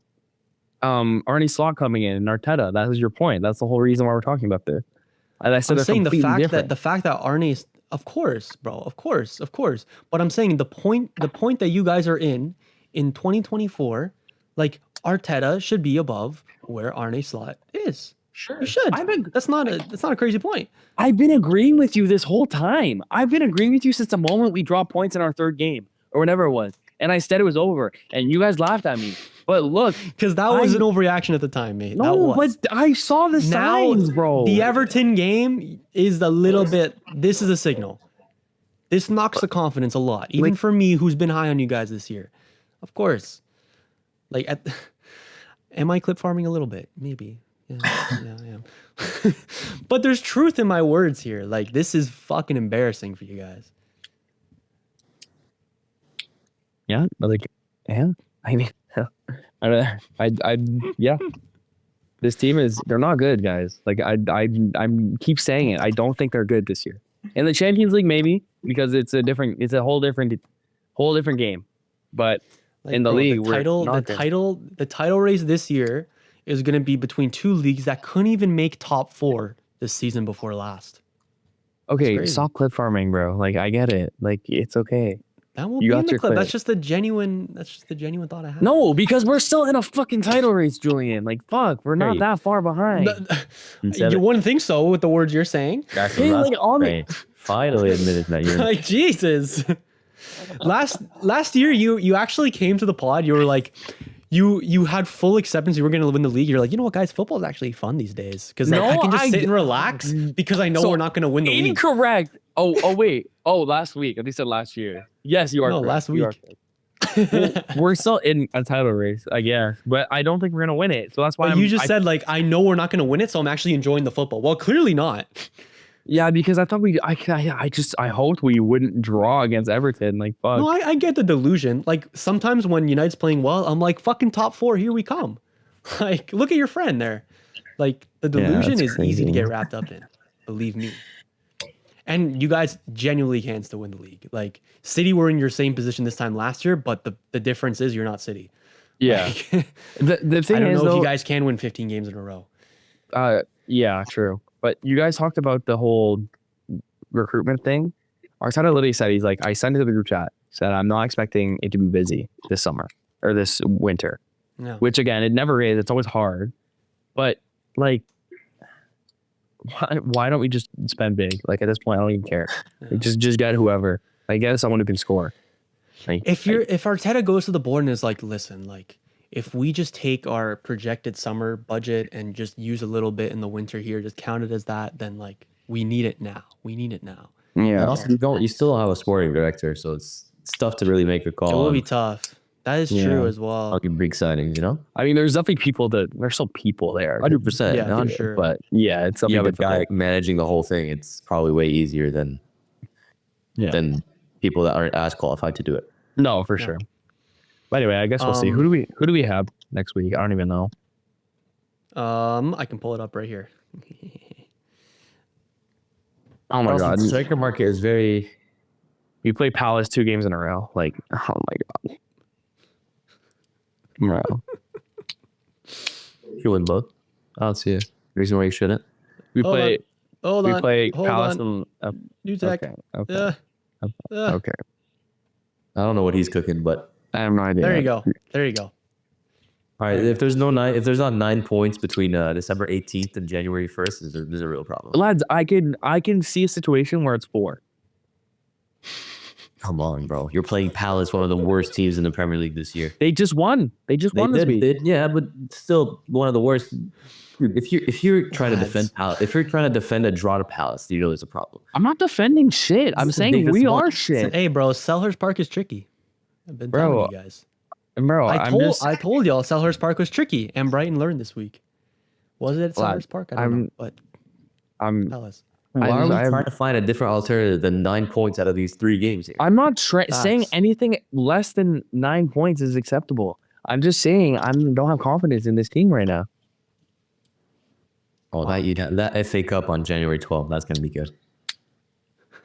Arne Slot coming in and Arteta. That was your point. That's the whole reason why we're talking about this. And I said I'm saying the fact that Arne's, of course, bro, of course. But I'm saying the point that you guys are in 2024, like Arteta should be above where Arne Slot is. Sure, you should. That's not a crazy point. I've been agreeing with you this whole time. I've been agreeing with you since the moment we dropped points in our 3rd game or whatever it was, and I said it was over, and you guys laughed at me. But look, because that was an overreaction at the time, mate. No, but I saw the signs, bro. The Everton game is a little bit. This is a signal. This knocks the confidence a lot, even for me, who's been high on you guys this year. Of course, am I clip farming a little bit? Maybe. Yeah, I am. But there's truth in my words here. Like, this is fucking embarrassing for you guys. Yeah, but I mean. Yeah. This team they're not good, guys. Like I keep saying it. I don't think they're good this year. In the Champions League, maybe, because it's a whole different game. But in the league, the title race this year is going to be between 2 leagues that couldn't even make top 4 this season before last. Okay, stop clip farming, bro. Like I get it. Like it's okay. That won't be in the clip. That's just the genuine thought I have. No, because we're still in a fucking title race, Julian. Like, fuck, we're not that far behind. You wouldn't think so with the words you're saying. Finally admitted that you're like Jesus. Last year, you actually came to the pod. You were like, you had full acceptance you were going to win the league. You're like, you know what, guys, football is actually fun these days because I can just sit and relax because I know we're not going to win the league. Incorrect. Oh wait. Oh, last week. I think said last year. Yes, you are. No, correct. Last week. We're still in a title race, I guess, but I don't think we're gonna win it. So that's why you just said like I know we're not gonna win it, so I'm actually enjoying the football. Well, clearly not. Yeah, because I thought I hoped we wouldn't draw against Everton. Like, fuck. No, I get the delusion. Like sometimes when United's playing well, I'm like, fucking top 4, here we come. Like, look at your friend there. Like the delusion that's is easy to crazy. get wrapped up in. Believe me. And you guys genuinely can still win the league. Like City were in your same position this time last year, but the difference is you're not City. Yeah. Like, The thing I don't is, know if though, you guys can win 15 games in a row. yeah, true. But you guys talked about the whole recruitment thing. Arteta literally said, he's like, I sent it to the group chat, said, I'm not expecting it to be busy this summer or this winter, No. which again, it never is. It's always hard. But like, why don't we just spend big? Like at this point, I don't even care. Like, just get whoever. Like get someone who can score. Like, If Arteta goes to the board and is like, listen, like if we just take our projected summer budget and just use a little bit in the winter here, just count it as that, then like we need it now. We need it now. And yeah. also, you still don't have a sporting director, so it's tough to really make a call. It will on be tough. That is Yeah. true as well. fucking big signings, you know? I mean, there's definitely there's still people there. 100%. Yeah, for 100%. sure. But yeah, it's You something have a difficult. guy managing the whole thing. It's probably way easier than people that aren't as qualified to do it. No, for sure. But anyway, I guess we'll see. Who do we have next week? I don't even know. I can pull it up right here. Oh my Also, god. the striker market is very. We play Palace 2 games in a row. Like, oh my god. Bro. You win both. I don't see a reason why you shouldn't. We Hold play Hold we on. play Hold Palace on. and New tech. okay. Okay. I don't know what he's cooking, but I have no idea. There you go. There you go. all right. If there's not 9 points between December 18th and January 1st, there's a real problem. Lads, I can see a situation where it's 4. Come on, bro. You're playing Palace, one of the worst teams in the Premier League this year. They just won. They just won this week. Yeah, but still one of the worst. Dude, if you're trying to defend Palace, if you're trying to defend a draw to Palace, you know there's a problem. I'm not defending shit. I'm This is the saying biggest we one. are shit. Hey, bro, Selhurst Park is tricky. I've been Bro, telling you guys. Bro, I told y'all Selhurst Park was tricky, and Brighton learned this week. Was it at Lad, Selhurst Park? I don't know, but I'm Palace. Why are we I'm- trying to find a different alternative than 9 points out of these 3 games here? I'm not saying Facts. anything less than 9 points is acceptable. I'm just saying I don't have confidence in this team right now. Oh, that FA Cup on January 12th. That's gonna be good.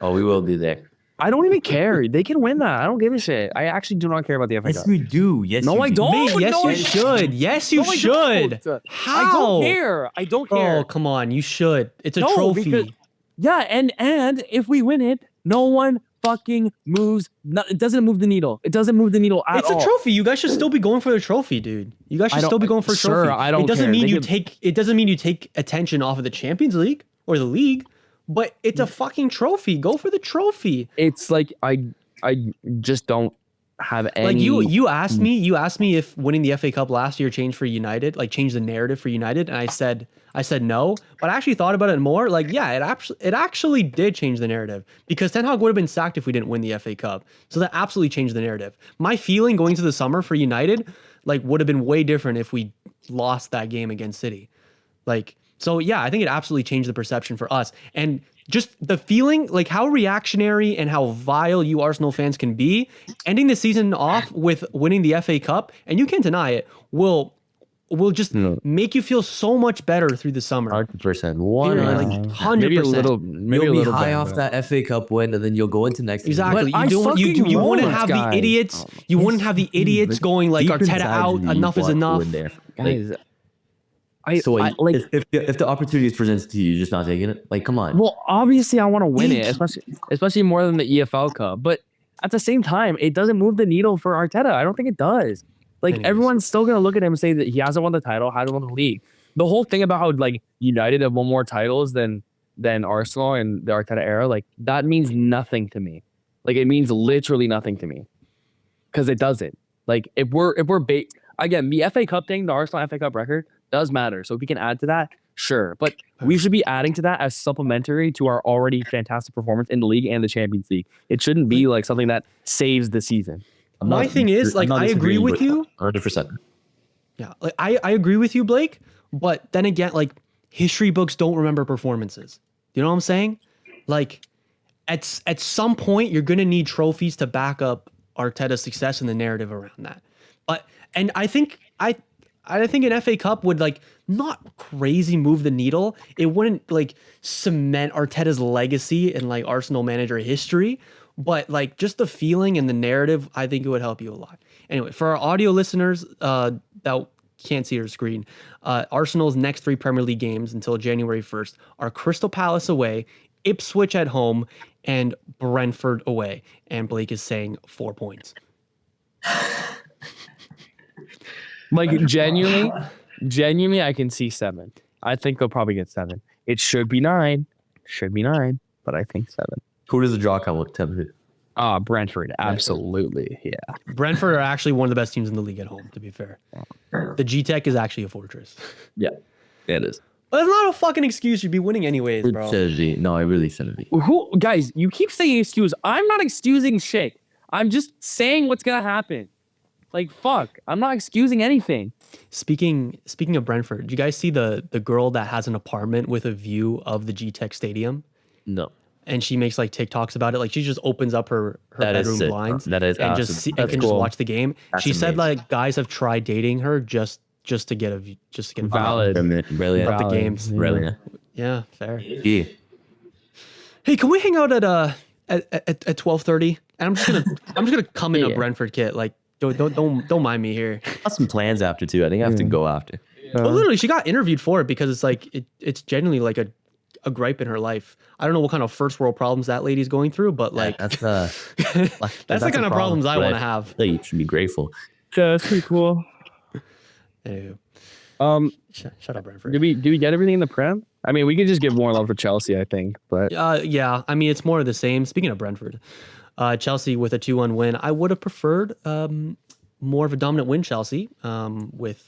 Oh, we will be there. I don't even care. They can win that. I don't give a shit. I actually do not care about the FA Cup. we do. Yes, No, I don't. Mate, yes, no, you I should. Yes, you No, I should. don't. How? I don't care. I don't care. Oh, come on. You should. It's a No, trophy. because- Yeah, and if we win it, no one fucking moves. It doesn't move the needle. It doesn't move the needle at It's all. a trophy. You guys should still be going for the trophy, dude. You guys I should don't- still be going for a sure, trophy. I don't It doesn't care. mean They you can- take. It doesn't mean you take attention off of the Champions League or the league, but it's a fucking trophy. Go for the trophy. It's like I just don't have any. Like you asked me if winning the FA Cup last year changed for United, like changed the narrative for United, and I said no. But I actually thought about it more. Like, yeah, it actually did change the narrative because Ten Hag would have been sacked if we didn't win the FA Cup. So that absolutely changed the narrative. My feeling going to the summer for United, like, would have been way different if we lost that game against City. Like, so yeah, I think it absolutely changed the perception for us. And just the feeling, like how reactionary and how vile you Arsenal fans can be, ending the season off with winning the FA Cup, and you can't deny it, will just make you feel so much better through the summer. 100%. Like 100%. maybe a little, maybe You'll a be little high bit, off but- that FA Cup win, and then you'll go into next season. Exactly. But I You fucking wouldn't want have guys. the idiots. You wouldn't have the idiots going like Deep Arteta inside out. you, Enough you is want to enough. win there. Guys, So I like. if the opportunity is presented to you, you're just not taking it. Like, come on. Well, obviously, I want to win it, especially more than the EFL Cup. But at the same time, it doesn't move the needle for Arteta. I don't think it does. Like, Anyways. everyone's still gonna look at him and say that he hasn't won the title, hasn't won the league. The whole thing about how like United have won more titles than Arsenal in the Arteta era, like that means nothing to me. Like, it means literally nothing to me because it doesn't. Like, if we're again, the FA Cup thing, the Arsenal FA Cup record does matter. So if we can add to that, sure. But we should be adding to that as supplementary to our already fantastic performance in the league and the Champions League. It shouldn't be like something that saves the season. My thing is, like, I agree with you. 100%. Yeah, like I agree with you, Blake. But then again, like history books don't remember performances. You know what I'm saying? like at some point you're gonna need trophies to back up Arteta's success and the narrative around that. And I think an FA Cup would like not crazy move the needle. It wouldn't like cement Arteta's legacy and like Arsenal manager history, but like just the feeling and the narrative, I think it would help you a lot. Anyway, for our audio listeners that can't see your screen, Arsenal's next 3 Premier League games until January 1st are Crystal Palace away, Ipswich at home, and Brentford away. And Blake is saying 4 points. Like genuinely, I can see 7. I think they'll probably get 7. It should be 9. But I think 7. Who does the draw come with? Brentford, absolutely, yeah. Brentford are actually one of the best teams in the league at home, to be fair. The G-Tech is actually a fortress. Yeah, it is. But it's not a fucking excuse. You'd be winning anyways, bro. No, it really shouldn't be. Who guys? You keep saying excuse. I'm not excusing shit. I'm just saying what's gonna happen. Like fuck, I'm not excusing anything. Speaking of Brentford, did you guys see the girl that has an apartment with a view of the G-Tech Stadium? No. And she makes like TikToks about it. Like she just opens up her bedroom blinds that is and awesome. just watch the game. That's she said amazing. like guys have tried dating her just to get a Valid. Brilliant. of the games. Brilliant. Yeah, fair. Yeah. Hey, can we hang out at 12:30? And I'm just gonna come in a Brentford kit. Like don't mind me here. Got some plans after too. I think I have to go after. But literally, she got interviewed for it because it's like it's genuinely like a gripe in her life. I don't know what kind of first world problems that lady's going through, but like That's that's the kind of problems I want to have. You should be grateful. Yeah, that's pretty cool. Anyway, shut up, Brentford. Do we get everything in the Prem? I mean, we could just give more love for Chelsea, I think. But Yeah, I mean it's more of the same. Speaking of Brentford, Chelsea with a 2-1 win. I would have preferred more of a dominant win. Chelsea with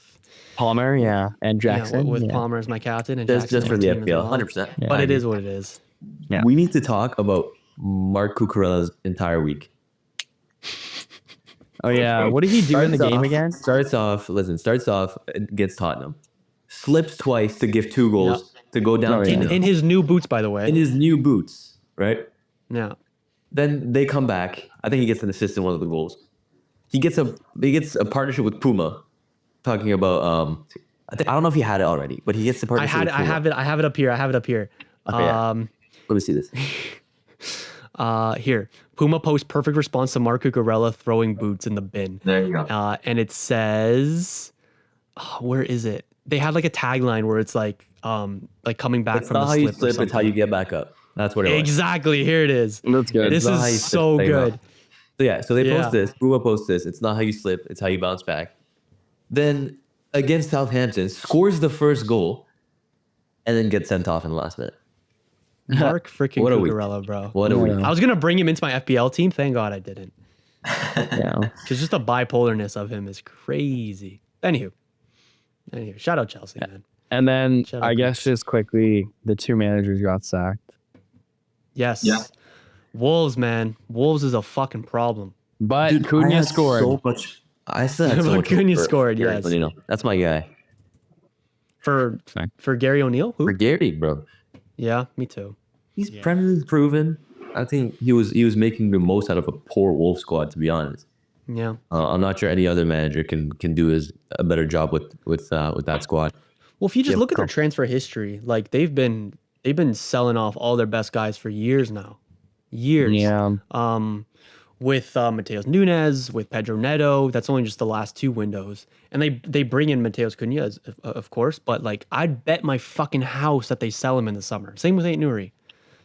Palmer, and Jackson with Palmer as my captain and Just Jackson for as the my team as FPL, well. 100%. But it is what it is. Yeah. We need to talk about Mark Cucurella's entire week. Oh yeah, what did he do in the game again? Starts off against Tottenham. Slips twice to give 2 goals to go down 2-0. In his new boots, by the way. In his new boots, right? Yeah. Then they come back. I think he gets an assist in one of the goals. He gets a partnership with Puma. Talking about I don't know if he had it already, but he gets the partnership. With Puma. I have it up here. Okay, yeah. Let me see this. Here. Puma posts perfect response to Mark Cucurella throwing boots in the bin. There you go. And it says, where is it? They had like a tagline where it's like coming back It's from not the how you slip. slip, it's how you get back up. That's what it was. Exactly. Here it is. That's good. This not how you is slip, so it's how you good. bounce. So yeah, so they post this. Puma posts this. It's not how you slip, it's how you bounce back. Then against Southampton, scores the first goal, and then gets sent off in the last minute. Mark freaking What a week. Cucurella, bro. What a week. I was gonna bring him into my FPL team. Thank God I didn't. Yeah. Because just the bipolarness of him is crazy. Anywho, shout out Chelsea, man. And then Shout out I guess just quickly, the 2 managers got sacked. Yes. Yeah. Wolves, man. Wolves is a fucking problem. But Dude, I Cunha had scored. so much. I still had so But much. Cunha hope for scored, Gary yes. O'Neill. That's my guy. For Gary O'Neill? Who? For Gary, bro. Yeah, me too. He's Premier League proven. I think he was making the most out of a poor Wolf squad, to be honest. Yeah. I'm not sure any other manager can do a better job with that squad. Well, if you just look at their transfer history, like they've been selling off all their best guys for years now. Years. Yeah. With Mateus Nunes, with Pedro Neto, that's only just the last 2 windows. And they bring in Mateus Cunha, of course, but like I'd bet my fucking house that they sell him in the summer. Same with Ait Nouri.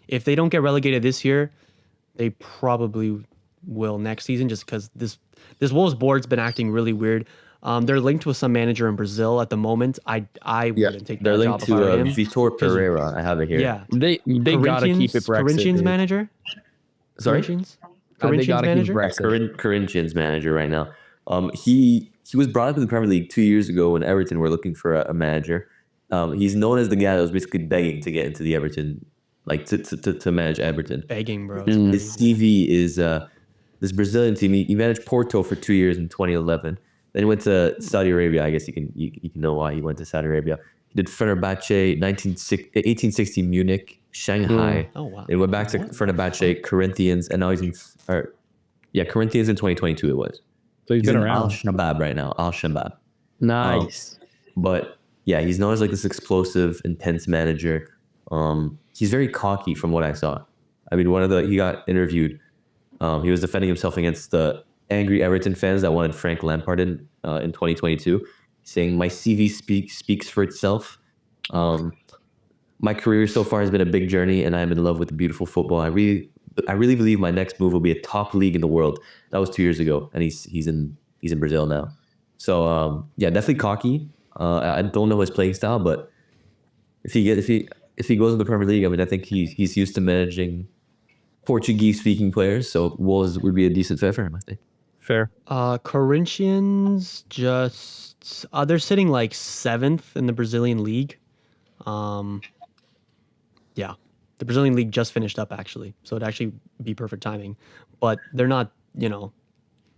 If they don't get relegated this year, they probably will next season just because this Wolves board's been acting really weird. They're linked with some manager in Brazil at the moment. I wouldn't take that They're job linked if I were to him. Vitor Pereira. I have it here. Yeah. They gotta keep it Brexit. Corinthians dude. manager? Sorry? Corinthians? They Corinthians gotta keep manager? Brexit. Corinthians manager right now. He was brought up in the Premier League 2 years ago when Everton were looking for a manager. He's known as the guy that was basically begging to get into the Everton, like to manage Everton. Begging, bro. His CV is this Brazilian team. He managed Porto for 2 years in 2011. Then he went to Saudi Arabia. I guess you can know why he went to Saudi Arabia. did Fenerbahce, 1860 Munich, Shanghai. Oh, wow. It went back to Fenerbahce, Corinthians, and now he's in Corinthians in 2022 it was. So he's been in around. Al Shabab right now. Al Shabab. Nice. But yeah, he's known as like this explosive, intense manager. He's very cocky from what I saw. I mean, he got interviewed. He was defending himself against the angry Everton fans that wanted Frank Lampard in 2022, saying my CV speaks for itself. My career so far has been a big journey, and I am in love with beautiful football. I really believe my next move will be a top league in the world. That was 2 years ago, and he's in Brazil now. So yeah, definitely cocky. I don't know his playing style, but if he goes in the Premier League, I mean, I think he's used to managing Portuguese-speaking players, so Wolves would be a decent fit for him, I think. Fair. Corinthians just they're sitting like 7th in the Brazilian league. Yeah, the Brazilian league just finished up actually, so it'd actually be perfect timing. But they're not,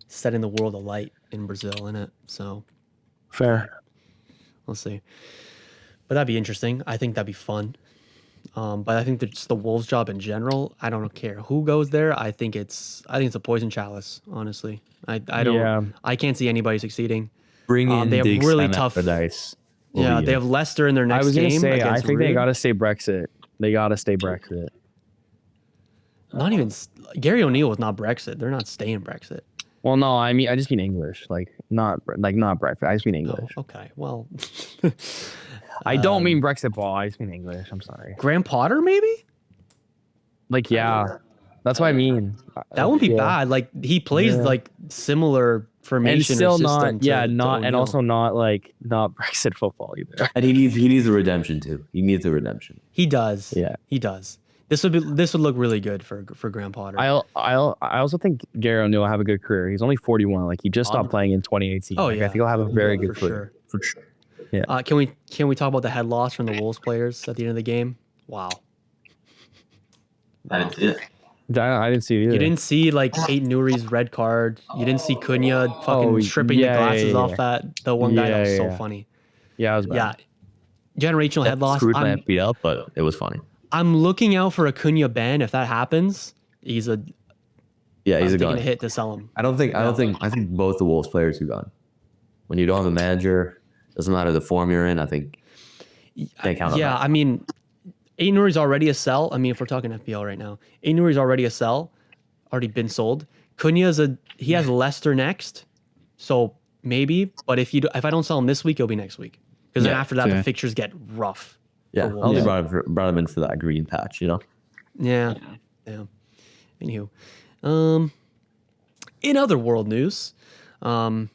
setting the world alight in Brazil in it. So Fair. we'll see. But that'd be interesting. I think that'd be fun. But I think that just the Wolves job in general, I don't care who goes there. I think it's a poison chalice. Honestly, I don't. Yeah. I can't see anybody succeeding. Bring in they have Dig really Sam tough. Allardyce. Yeah, they have Leicester in their next I was game. gonna say, I against think they Reed. gotta stay Brexit. They gotta stay Brexit. Not even Gary O'Neill was not Brexit. They're not staying Brexit. Well, no, I just mean English, not Brexit. I just mean English. Oh, okay, well, I don't mean Brexit ball. I just mean English. I'm sorry. Graham Potter maybe. Yeah, that's what I mean. That wouldn't be Yeah. bad. Like he plays Yeah. like similar formation. And still or system not, to, yeah, to not, and O'Neill. also not not Brexit football either. And he needs a redemption too. He needs a redemption. He does. Yeah. He does. This would look really good for Graham Potter. I also think Gary O'Neill will have a good career. He's only 41. Like he just stopped playing in 2018. Oh Like, yeah, I think he'll have a very good for career. sure. For sure. Yeah. Can we talk about the head loss from the Wolves players at the end of the game? Wow. I didn't see it. I didn't see it either. You didn't see like Eight Nuri's red card. You didn't see Cunha fucking stripping the yeah, glasses yeah, off yeah. the one guy. That was Yeah, so yeah. funny. Yeah, it was bad. Yeah. Generational head loss. Screwed my FPL, but it was funny. I'm looking out for a Cunha ban. If that happens, he's a Yeah, he's a taking gun. a hit to sell him. I think both the Wolves players are gone. When you don't have a manager, doesn't matter the form you're in. I think can't count on Yeah, that. I mean, Eight Nuri's already a sell. I mean, if we're talking FPL right now, Eight Nuri's already a sell, already been sold. Cunha's he has Leicester next, so maybe. But if I don't sell him this week, it'll be next week. Because then Yeah, after that, yeah. the fixtures get rough. Yeah, I for only Wolves. brought him in for that green patch, you know. Yeah. Anywho, in other world news, Tottenham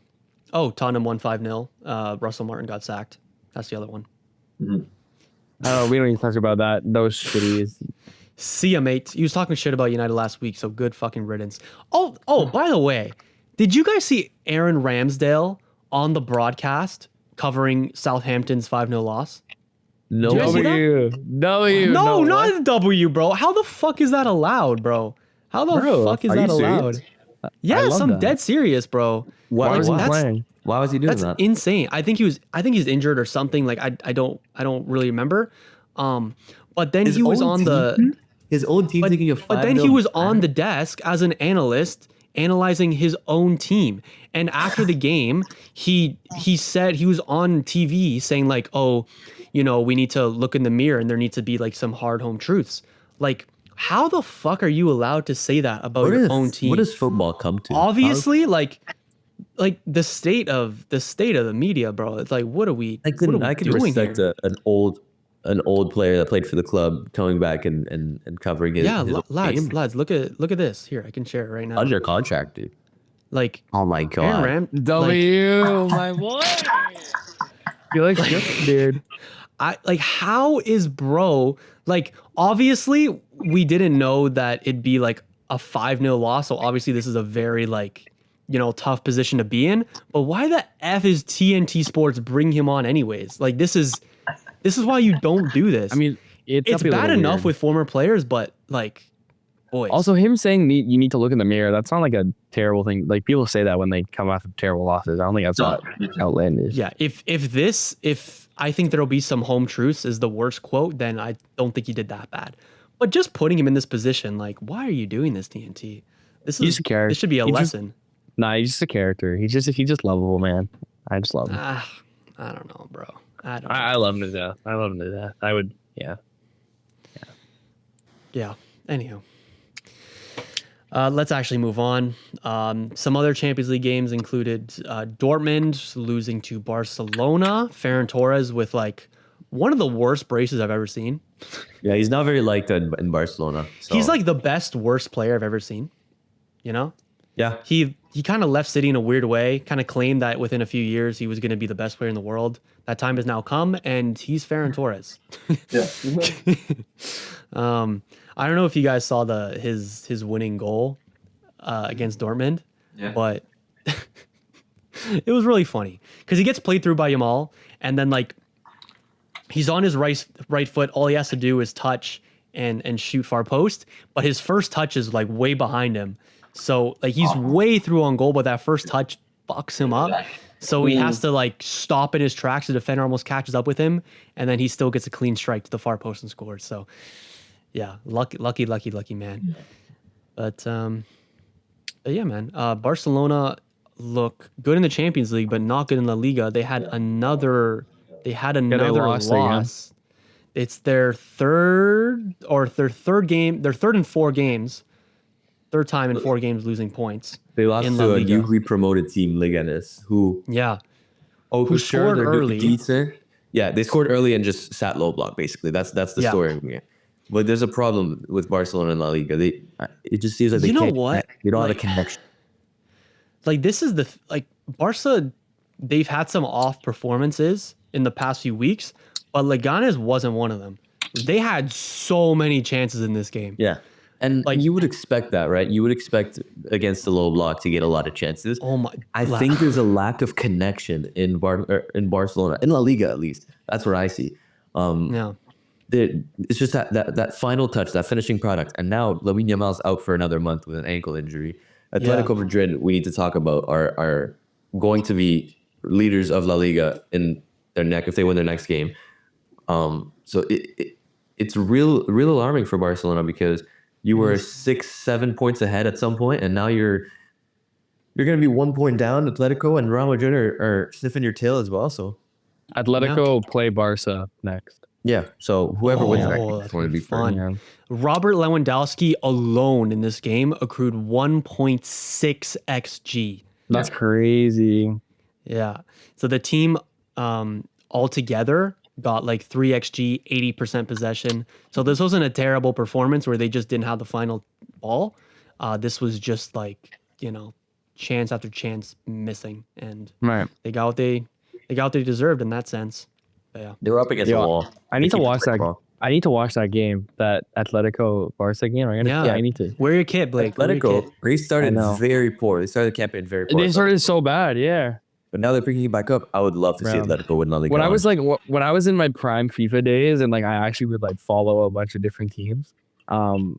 won 5-0. Russell Martin got sacked. That's the other one. Oh, we don't need to talk about that. Those shitties. See ya, mate. He was talking shit about United last week, so good fucking riddance. Oh, by the way, did you guys see Aaron Ramsdale on the broadcast covering Southampton's 5-0 loss? No, you guys see that? W. No, not a W, bro. How the fuck is that allowed, bro? How the Bro, fuck is are that you allowed? serious? Yeah, love I'm that. dead serious, bro. Why was he that's- playing? Why was he doing That's that? insane. I think he's injured or something. Like I don't really remember. But then His he was own on team? the His old team taking a 5-0. but then he was on the desk as an analyst analyzing his own team. And after the game, he said he was on TV saying like, "Oh, we need to look in the mirror and there needs to be like some hard home truths." Like, how the fuck are you allowed to say that about your own team? What does football come to? Obviously, like the state of the media, bro. It's like, what are we? I what are we can doing respect here? an old player that played for the club coming back and covering it. Yeah, lads, look at this. Here, I can share it right now. Under contract, dude. Like, Oh my Aaron god. Ram, like, W, my boy. You like dude? how is bro? Like, obviously, we didn't know that it'd be like a 5-0 loss. So obviously, this is a very tough position to be in. But why the F is TNT Sports bring him on anyways? Like, this is why you don't do this. I mean, it's it's gotta be a bad little enough weird. with former players, but like, boys. Also, him saying you need to look in the mirror, that's not like a terrible thing. Like, people say that when they come off of terrible losses. I don't think that's not outlandish. yeah, if I think there'll be some home truths is the worst quote, then I don't think he did that bad. But just putting him in this position, like, why are you doing this, TNT? This should be a lesson. He's just a character. He's just lovable, man. I just love him. I don't know, bro. I love him to death. I love him to death. I would, yeah. Yeah. Anyhow. Let's actually move on. Some other Champions League games included Dortmund losing to Barcelona. Ferran Torres with like one of the worst braces I've ever seen. Yeah, he's not very liked in Barcelona. So. He's like the best worst player I've ever seen. You know? Yeah. He kind of left City in a weird way, kind of claimed that within a few years he was going to be the best player in the world. That time has now come, and he's Ferran Torres. Yeah. I don't know if you guys saw his winning goal against Dortmund, but it was really funny because he gets played through by Yamal, and then like he's on his right foot. All he has to do is touch and shoot far post, but his first touch is like way behind him. So like he's way through on goal, but that first touch fucks him up. So he has to like stop in his tracks. The defender almost catches up with him, and then he still gets a clean strike to the far post and scores. So yeah, lucky man. But yeah, man. Barcelona look good in the Champions League, but not good in La Liga. They had another loss. It's their third game. Their third in 4 games. Third time in 4 games losing points. They lost to a newly promoted team, Leganes, who scored early. Decent. Yeah, they scored early and just sat low block. Basically, that's the story. Yeah. But there's a problem with Barcelona and La Liga. It just seems like they can't. They don't have a connection. Like this is Barca. They've had some off performances in the past few weeks, but Leganes wasn't one of them. They had so many chances in this game. Yeah. And like you would expect that, right? You would expect against the low block to get a lot of chances. I think there's a lack of connection in Barcelona, in La Liga at least. That's what I see. It's just that final touch, that finishing product. And now Lamine Yamal's out for another month with an ankle injury. Atletico Madrid, we need to talk about, are going to be leaders of La Liga in their neck if they win their next game. So it's real alarming for Barcelona because you were 6-7 points ahead at some point, and now you're going to be 1 point down. Atletico and Real Madrid are sniffing your tail as well. So Atletico play Barca next. Yeah, so whoever wins that game is going to be fun. Yeah. Robert Lewandowski alone in this game accrued 1.6 xG. That's crazy. Yeah. So the team altogether got like 3 xG, 80% possession. So this wasn't a terrible performance where they just didn't have the final ball. This was just like, chance after chance missing, and they got what they deserved in that sense. But yeah, they were up against the wall. I need to watch that. I need to watch that game, that Atletico Barca game. I need to. Wear your kit, Blake. Atletico, they started very poor. They started the campaign very poor. They started so bad, yeah. But now they're picking it back up. I would love to see Atletico win La Liga. When I was in my prime FIFA days, and like I actually would like follow a bunch of different teams. When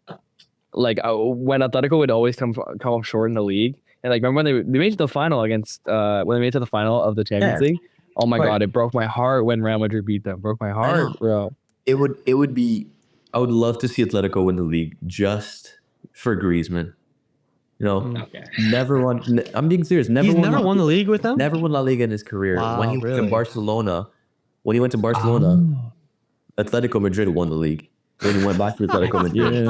Atletico would always come up short in the league, and like remember when they made it to the final against when they made it to the final of the Champions League. Oh my God, it broke my heart when Real Madrid beat them. Broke my heart, bro. It would be. I would love to see Atletico win the league just for Griezmann. Never won. I'm being serious. He's never won the league with them. Never won La Liga in his career. Wow, when he went to Barcelona, Atletico Madrid won the league. Then he went back to Atletico Madrid.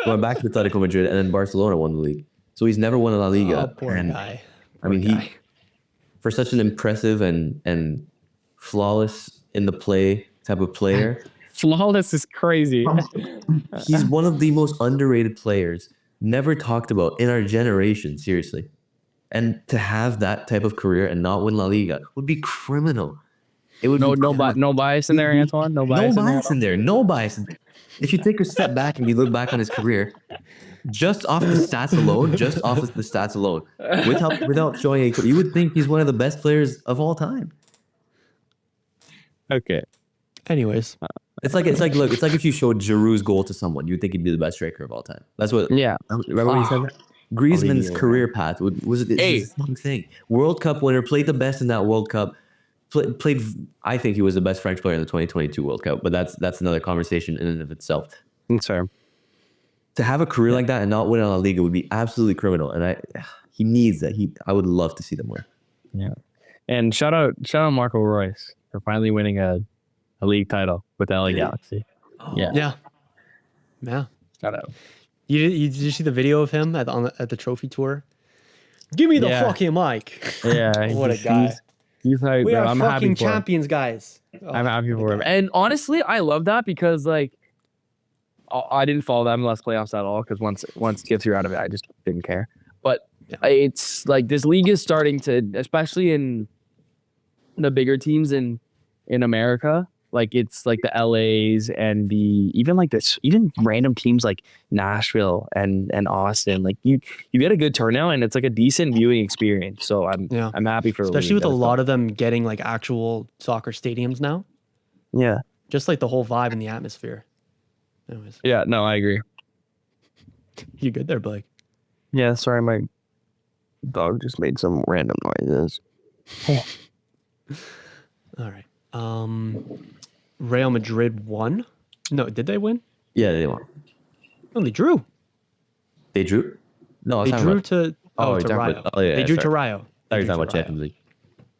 Went back to Atletico Madrid, and then Barcelona won the league. So he's never won a La Liga. Poor guy. He for such an impressive and flawless in the play type of player. Flawless is crazy. He's one of the most underrated players, never talked about in our generation, seriously. And to have that type of career and not win La Liga would be criminal. It would no bias in there, Antoine. No bias in there. No bias. If you take a step back and you look back on his career, just off the stats alone, without showing you would think he's one of the best players of all time. Okay. Anyways, It's like look, it's like if you showed Giroud's goal to someone, you'd think he'd be the best striker of all time. That's what. Yeah. Remember when he said that? Griezmann's Olivier, career path was it Hey. this one thing. World Cup winner, played the best in that World Cup. Played. I think he was the best French player in the 2022 World Cup, but that's another conversation in and of itself. That's fair. To have a career like that and not win on La Liga would be absolutely criminal. And he needs that. I would love to see them win. Yeah. And shout out Marco Royce for finally winning a league title with the LA Galaxy. Yeah. Yeah. Shout out. Did you see the video of him at the trophy tour? Give me the fucking mic. Yeah. What a guy. He's like, We bro, are I'm happy fucking for him. champions, guys. Oh, I'm happy for him. And honestly, I love that because like I didn't follow the MLS playoffs at all because once Gifts are out of it, I just didn't care. But it's like this league is starting to, especially in the bigger teams in America, like it's like the LAs and even random teams like Nashville and Austin. Like you get a good turnout and it's like a decent viewing experience. So I'm happy for the especially league. with a lot of them getting like actual soccer stadiums now. Yeah. Just like the whole vibe and the atmosphere. Anyways, Yeah. No, I agree. you good there, Blake? Yeah. Sorry, my dog just made some random noises. All right. Real Madrid won. No, did they win? Yeah, they won. No, they drew. They drew. No, They drew to you're talking Rayo. about- oh, yeah, they drew to sorry. Rayo. I thought They you were drew talking about to Rayo. Champions League.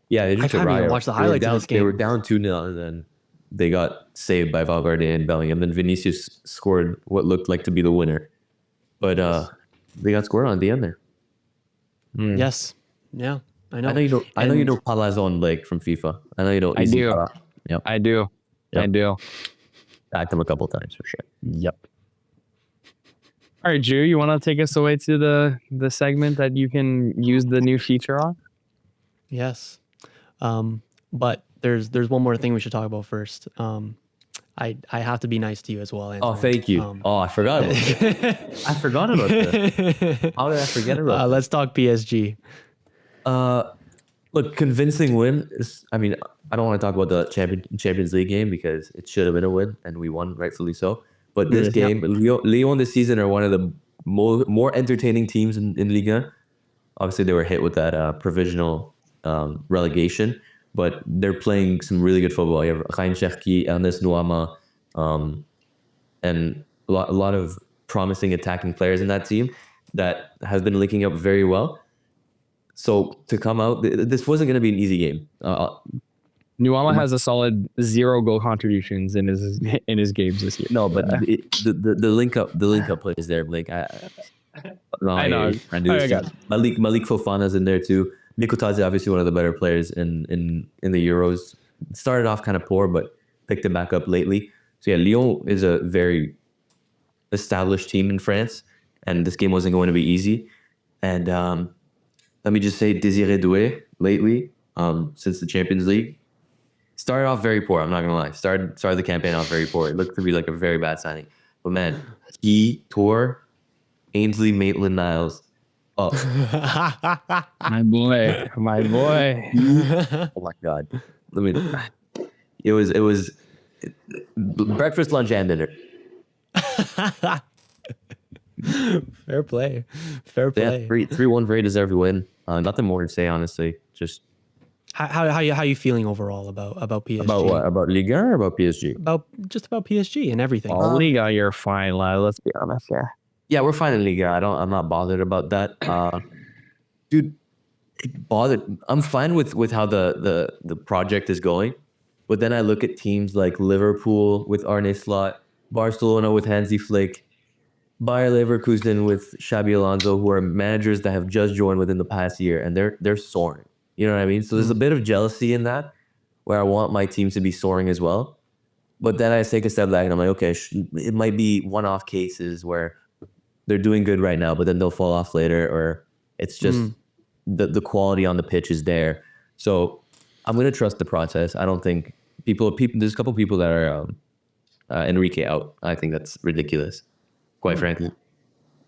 Yeah, they drew I to haven't even Rayo. watched the They were highlights of down- this They were game. down 2-0, and then they got saved by Valverde and Bellingham. Then Vinicius scored what looked like to be the winner, but they got scored on at the end there. Yes. Yeah. I know. I know you know. I know you And- know Palazon, Blake, from FIFA. I know you know. I Easy do. Pala. Yep. I do. Yep. I do. Backed him a couple times for sure. Yep. All right, Drew, you want to take us away to the segment that you can use the new feature on? Yes. But there's one more thing we should talk about first. I have to be nice to you as well, Anthony. Oh, thank you. I forgot about that. I forgot about that. How did I forget about that? Let's talk PSG. Look, convincing win is. I mean, I don't want to talk about the Champions League game because it should have been a win and we won, rightfully so. But this game, Lyon this season are one of the more entertaining teams in Liga. Obviously, they were hit with that provisional relegation, but they're playing some really good football. You have Ryan Cherki, Ernest Nouama, and a lot of promising attacking players in that team that has been linking up very well. So to come out, this wasn't going to be an easy game. Nuama has a solid 0 goal contributions in his games this year. No, but the link up plays there, Blake. I know. Malik Fofana's in there too. Mikotadze, obviously one of the better players in the Euros. Started off kind of poor, but picked it back up lately. So yeah, Lyon is a very established team in France, and this game wasn't going to be easy. And let me just say, Désiré Doué lately, since the Champions League, started off very poor. I'm not gonna lie. Started the campaign off very poor. It looked to be like a very bad signing. But man, he tore Ainsley Maitland-Niles up. My boy. Oh my god. It was breakfast, lunch, and dinner. Fair play. Yeah, 3-1, very deserved win. Nothing more to say, honestly. Just How you feeling overall about PSG? about what? About Ligue 1 or about PSG? About PSG and everything. Liga, you're fine, lad. Let's be honest here. Yeah, we're fine in Ligue 1. I'm not bothered about that. Dude, I'm fine with how the project is going. But then I look at teams like Liverpool with Arne Slot, Barcelona with Hansi Flick, Bayer Leverkusen with Xabi Alonso, who are managers that have just joined within the past year, and they're soaring. You know what I mean? So there's a bit of jealousy in that, where I want my team to be soaring as well. But then I take a step back and I'm like, okay, it might be one-off cases where they're doing good right now, but then they'll fall off later, or it's just the quality on the pitch is there. So I'm gonna trust the process. I don't think people. There's a couple people that are Enrique out. I think that's ridiculous, quite frankly.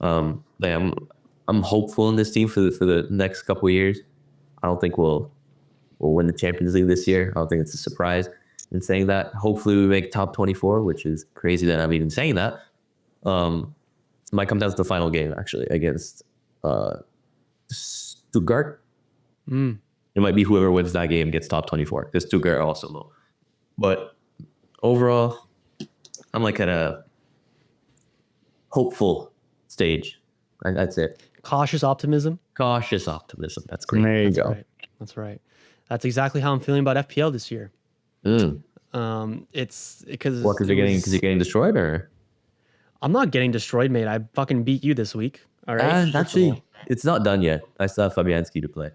I'm hopeful in this team for the next couple of years. I don't think we'll win the Champions League this year. I don't think it's a surprise. in saying that. Hopefully we make top 24, which is crazy that I'm even saying that. Might come down to the final game actually against Stuttgart. It might be whoever wins that game gets top 24 because Stuttgart are also low. But overall, I'm like at a hopeful stage. That's it. Cautious optimism. Cautious optimism. That's great. There you That's go. right. That's right. That's exactly how I'm feeling about FPL this year. It's because What? Because you're getting destroyed, or I'm not getting destroyed, mate. I fucking beat you this week. All right. First of all, actually, it's not done yet. I still have Fabianski to play.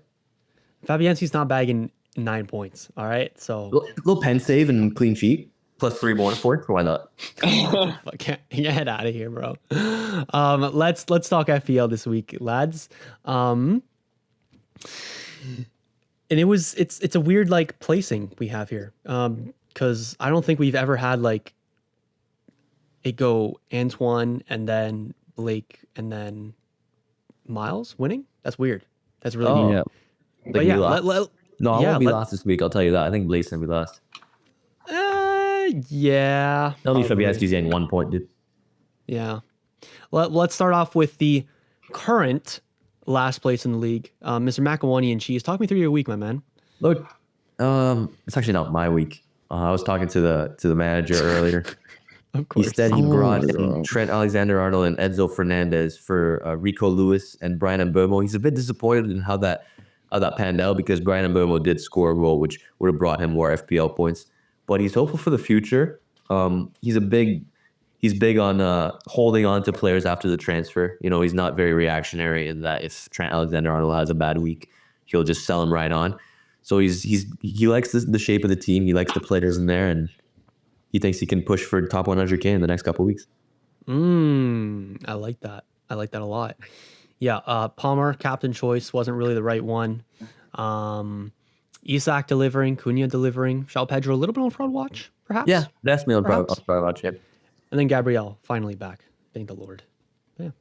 Fabianski's not bagging 9 points. All right. So Little pen save and clean sheet plus 3 bonus points. Why not? get out of here, bro. Let's talk FPL this week, lads. And it's a weird like placing we have here. Because I don't think we've ever had like it go Antoine and then Blake and then Miles winning. That's weird. That's really weird. Yeah. But yeah, I won't be let- lost this week. I'll tell you that. I think Blake's gonna be lost. Yeah. Tell me probably. Fabianski's getting 1 point, dude. Yeah. Let's start off with the current last place in the league, Mr. Macaroni and Cheese. Talk me through your week, my man. Look, it's actually not my week. I was talking to the manager earlier. Of He course. said he brought in Trent Alexander-Arnold and Enzo Fernandez for Rico Lewis and Brian Mbeumo. He's a bit disappointed in how that panned out because Brian Mbeumo did score a goal, which would have brought him more FPL points. But he's hopeful for the future. He's big on holding on to players after the transfer. You know, he's not very reactionary in that if Trent Alexander-Arnold has a bad week, he'll just sell him right on. So he likes the shape of the team. He likes the players in there, and he thinks he can push for top 100K in the next couple of weeks. I like that. I like that a lot. Yeah, Palmer, captain choice, wasn't really the right one. Isak delivering, Cunha delivering, João Pedro a little bit on fraud watch, perhaps? Yeah, that's me on Perhaps. watch him. And then Gabrielle finally back. Thank the Lord. Yeah.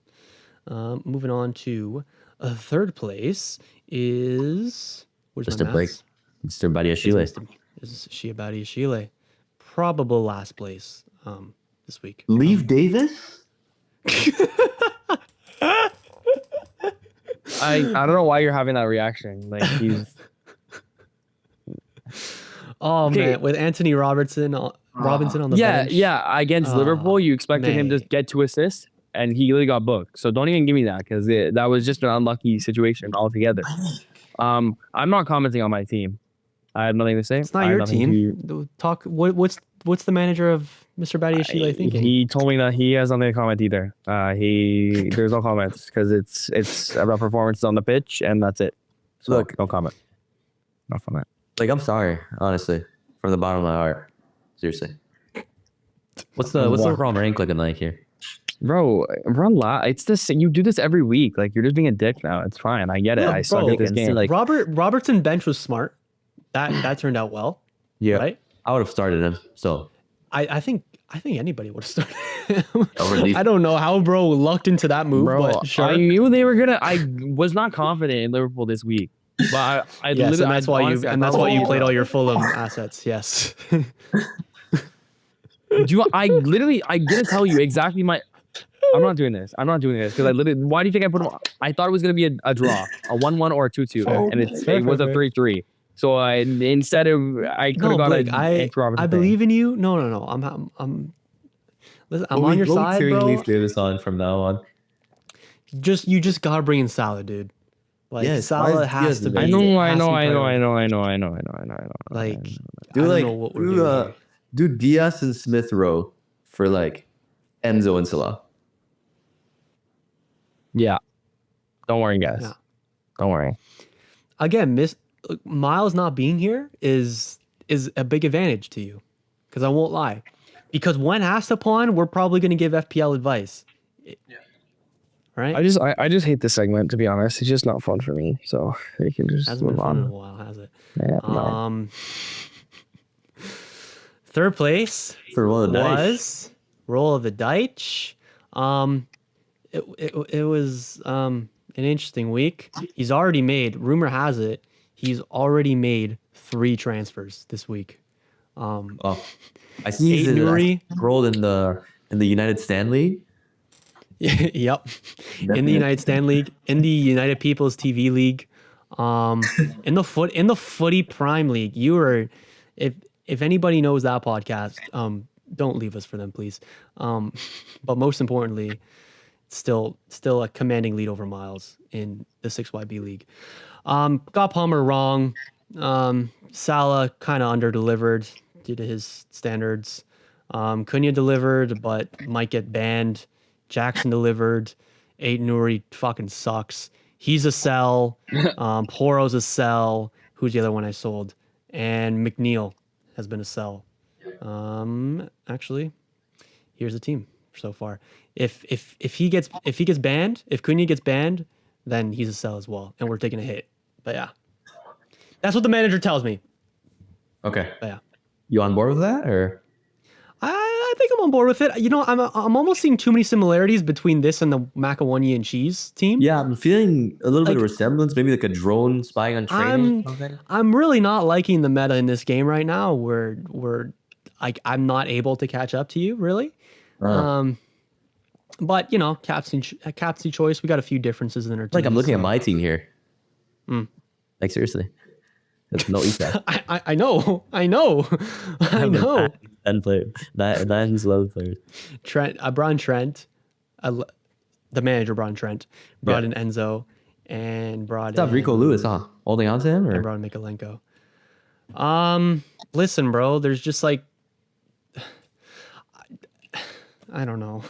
Moving on to third place is where's my Mr. Blake, maths? Mr. Badiashile. Is Shiabadi Ashile. Probable last place this week. Leave Davis? I don't know why you're having that reaction. Like he's Oh Okay. man, with Anthony Robinson on the bench. against Liverpool, you expected him to man. get 2 assists, and he literally got booked. So don't even give me that because that was just an unlucky situation altogether. I'm not commenting on my team. I have nothing to say. It's not I have your nothing team. Talk. What's the manager of Mr. Badiashile thinking? He told me that he has nothing to comment either. There's no comments because it's about performances on the pitch, and that's it. So Look. no comment. No comment. Like, I'm sorry, honestly, from the bottom of my heart. Seriously. What's the wrong rank looking like here? Bro, it's this. You do this every week. Like you're just being a dick now. It's fine. I get it. Yeah, I suck bro, at this it's game. like- Robertson bench was smart. That turned out well. Yeah, Right? I would have started him. So I think anybody would have started him. Or at least- I don't know how bro lucked into that move, Bro, but sure. I knew they were gonna. I was not confident in Liverpool this week, but I Yes, literally, and that's why honestly, I you thought- played all your Fulham assets. Yes. I didn't tell you exactly my. I'm not doing this because I literally. Why do you think I put him? I thought it was gonna be a draw, a 1-1 or a 2-2, and it was a 3-3. So instead of I could have No, got Blake, a I Robertson believe in you. No. Listen, I'm on your side, bro. Leave Davis on from now on. You just gotta bring in Salah, dude. Like Yes, Salah why is has Diaz to the be. best? I know. has to be priority. I know. Like, Do I don't like know what we're doing here. do Diaz and Smith Rowe for like Enzo and Salah. Yeah. Don't worry, guys. Yeah. Don't worry. Again, Miles not being here is a big advantage to you, because I won't lie. Because when asked upon, we're probably going to give FPL advice. Right? I just hate this segment, to be honest. It's just not fun for me. So you can just Hasn't been move fun in a on. while, has it? Yeah, no. Third place For one of the nice. was Roll of the Deitch. It was an interesting week. He's already made, rumor has it, he's already made 3 transfers this week. Oh, I see he's Eight Nuri. rolled in the United Stand League. Yep. In the United Stand League, in the United People's TV League, in the Footy Prime League. You are, if anybody knows that podcast, don't leave us for them, please. But most importantly, still a commanding lead over Miles in the 6YB League. Got Palmer wrong. Salah kind of under-delivered due to his standards. Cunha delivered, but might get banned. Jackson delivered. Nuri fucking sucks. He's a sell. Poro's a sell. Who's the other one I sold? And McNeil has been a sell. Actually, here's the team so far. If he gets banned, if Cunha gets banned, then he's a sell as well, and we're taking a hit. But yeah, that's what the manager tells me. Okay. But yeah, You on board with that, or? I think I'm on board with it. You know, I'm almost seeing too many similarities between this and the macaroni and cheese team. Yeah, I'm feeling a little bit of resemblance, maybe like a drone spying on training. I'm really not liking the meta in this game right now. Where I'm not able to catch up to you, really. But you know, captaincy choice. We got a few differences in our team. Like I'm looking at my team here. Like seriously, that's no ESAC. I know. 10 players. Nine's 11 players. Trent, Brian Trent, the manager Brian Trent brought in Enzo and brought in Rico Lewis, huh? Holding on to him, or and brought in Mikalenko. Listen, bro. There's just like, I don't know.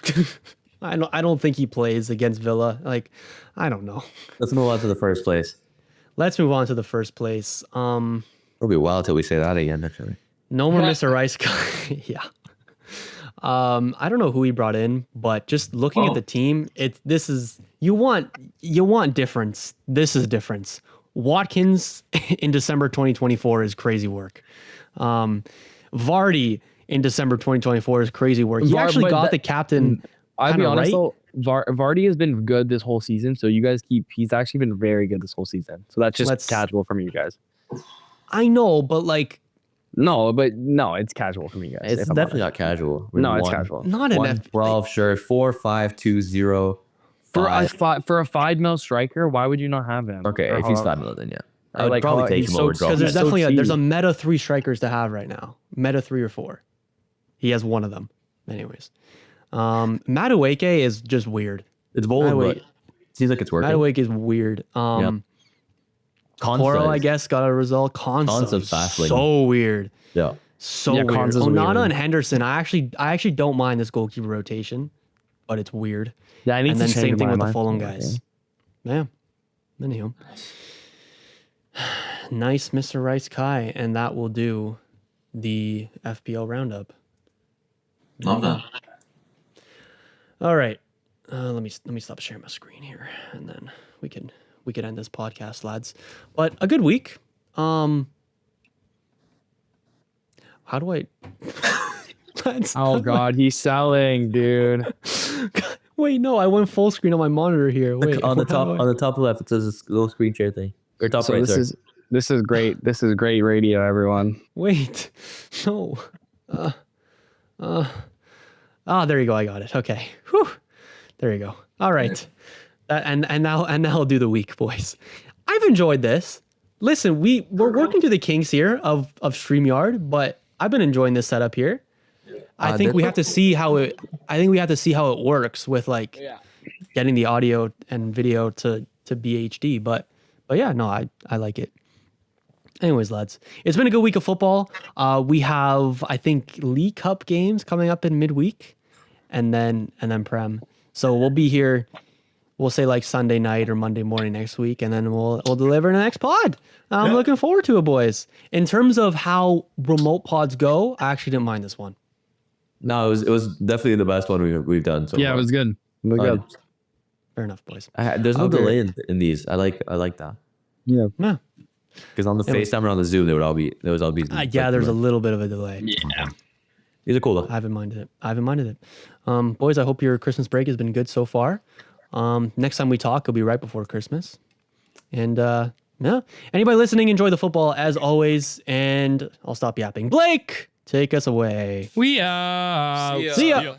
I don't think he plays against Villa. Like, I don't know. Let's move on to the first place. Let's move on to the first place. It'll be a while till we say that again, actually. No more Mr. Rice. Yeah. I don't know who he brought in, but just looking at the team, you want difference. This is difference. Watkins in December 2024 is crazy work. Vardy in December 2024 is crazy work. He actually got the captain. I'll be honest right. though, Vardy has been good this whole season. So you guys he's actually been very good this whole season. So that's just casual from you guys. I know, but like. No, it's casual from you guys. It's definitely not casual. It's casual. Not an 1-12 shirt, 4-5-2-0. For a 5 mil striker, why would you not have him? Okay, if he's 5 mil, then yeah. I would like, probably take him over because Drogba. there's definitely there's a meta 3 strikers to have right now. Meta 3 or 4. He has one of them. Anyways, Madueke is just weird. It's bold, but it seems like it's working. Madueke is weird. Poro, I guess, got a result. Konsa's baffling. So weird. Yeah. So weird. Onana and Henderson. I actually don't mind this goalkeeper rotation, but it's weird. Yeah, I need and to then change same thing my with the mind. Fulham guys. Yeah. Anyhow. Nice, Mr. Rice Kai, and that will do the FPL roundup. Love that. All right. Let me stop sharing my screen here, and then we could end this podcast, lads. But a good week. How do I? Oh God, he's selling, dude. Wait, no, I went full screen on my monitor here. Wait, on the top left, it says this little screen share thing. Or top So right, this is great. This is great radio, everyone. Wait, no. There you go. I got it. Okay. Whew. There you go. All right. And now I'll do the week, boys. I've enjoyed this. Listen, we're working through the kinks here of StreamYard, but I've been enjoying this setup here. I think we have to see how it works with like getting the audio and video to be HD. But yeah, no, I like it. Anyways, lads, it's been a good week of football. We have, I think, League Cup games coming up in midweek, and then Prem. So we'll be here. We'll say like Sunday night or Monday morning next week, and then we'll deliver in the next pod. I'm looking forward to it, boys. In terms of how remote pods go, I actually didn't mind this one. No, it was definitely the best one we've done so far. It was good. Good. Fair enough, boys. There's no delay in these. I like that. Yeah. Yeah. Because on the FaceTime or on the Zoom, there would all be. There's a little bit of a delay. Yeah. These are cool though. I haven't minded it. Boys, I hope your Christmas break has been good so far. Next time we talk, it'll be right before Christmas. And anybody listening, enjoy the football as always. And I'll stop yapping. Blake! Take us away. We are. See ya. See ya.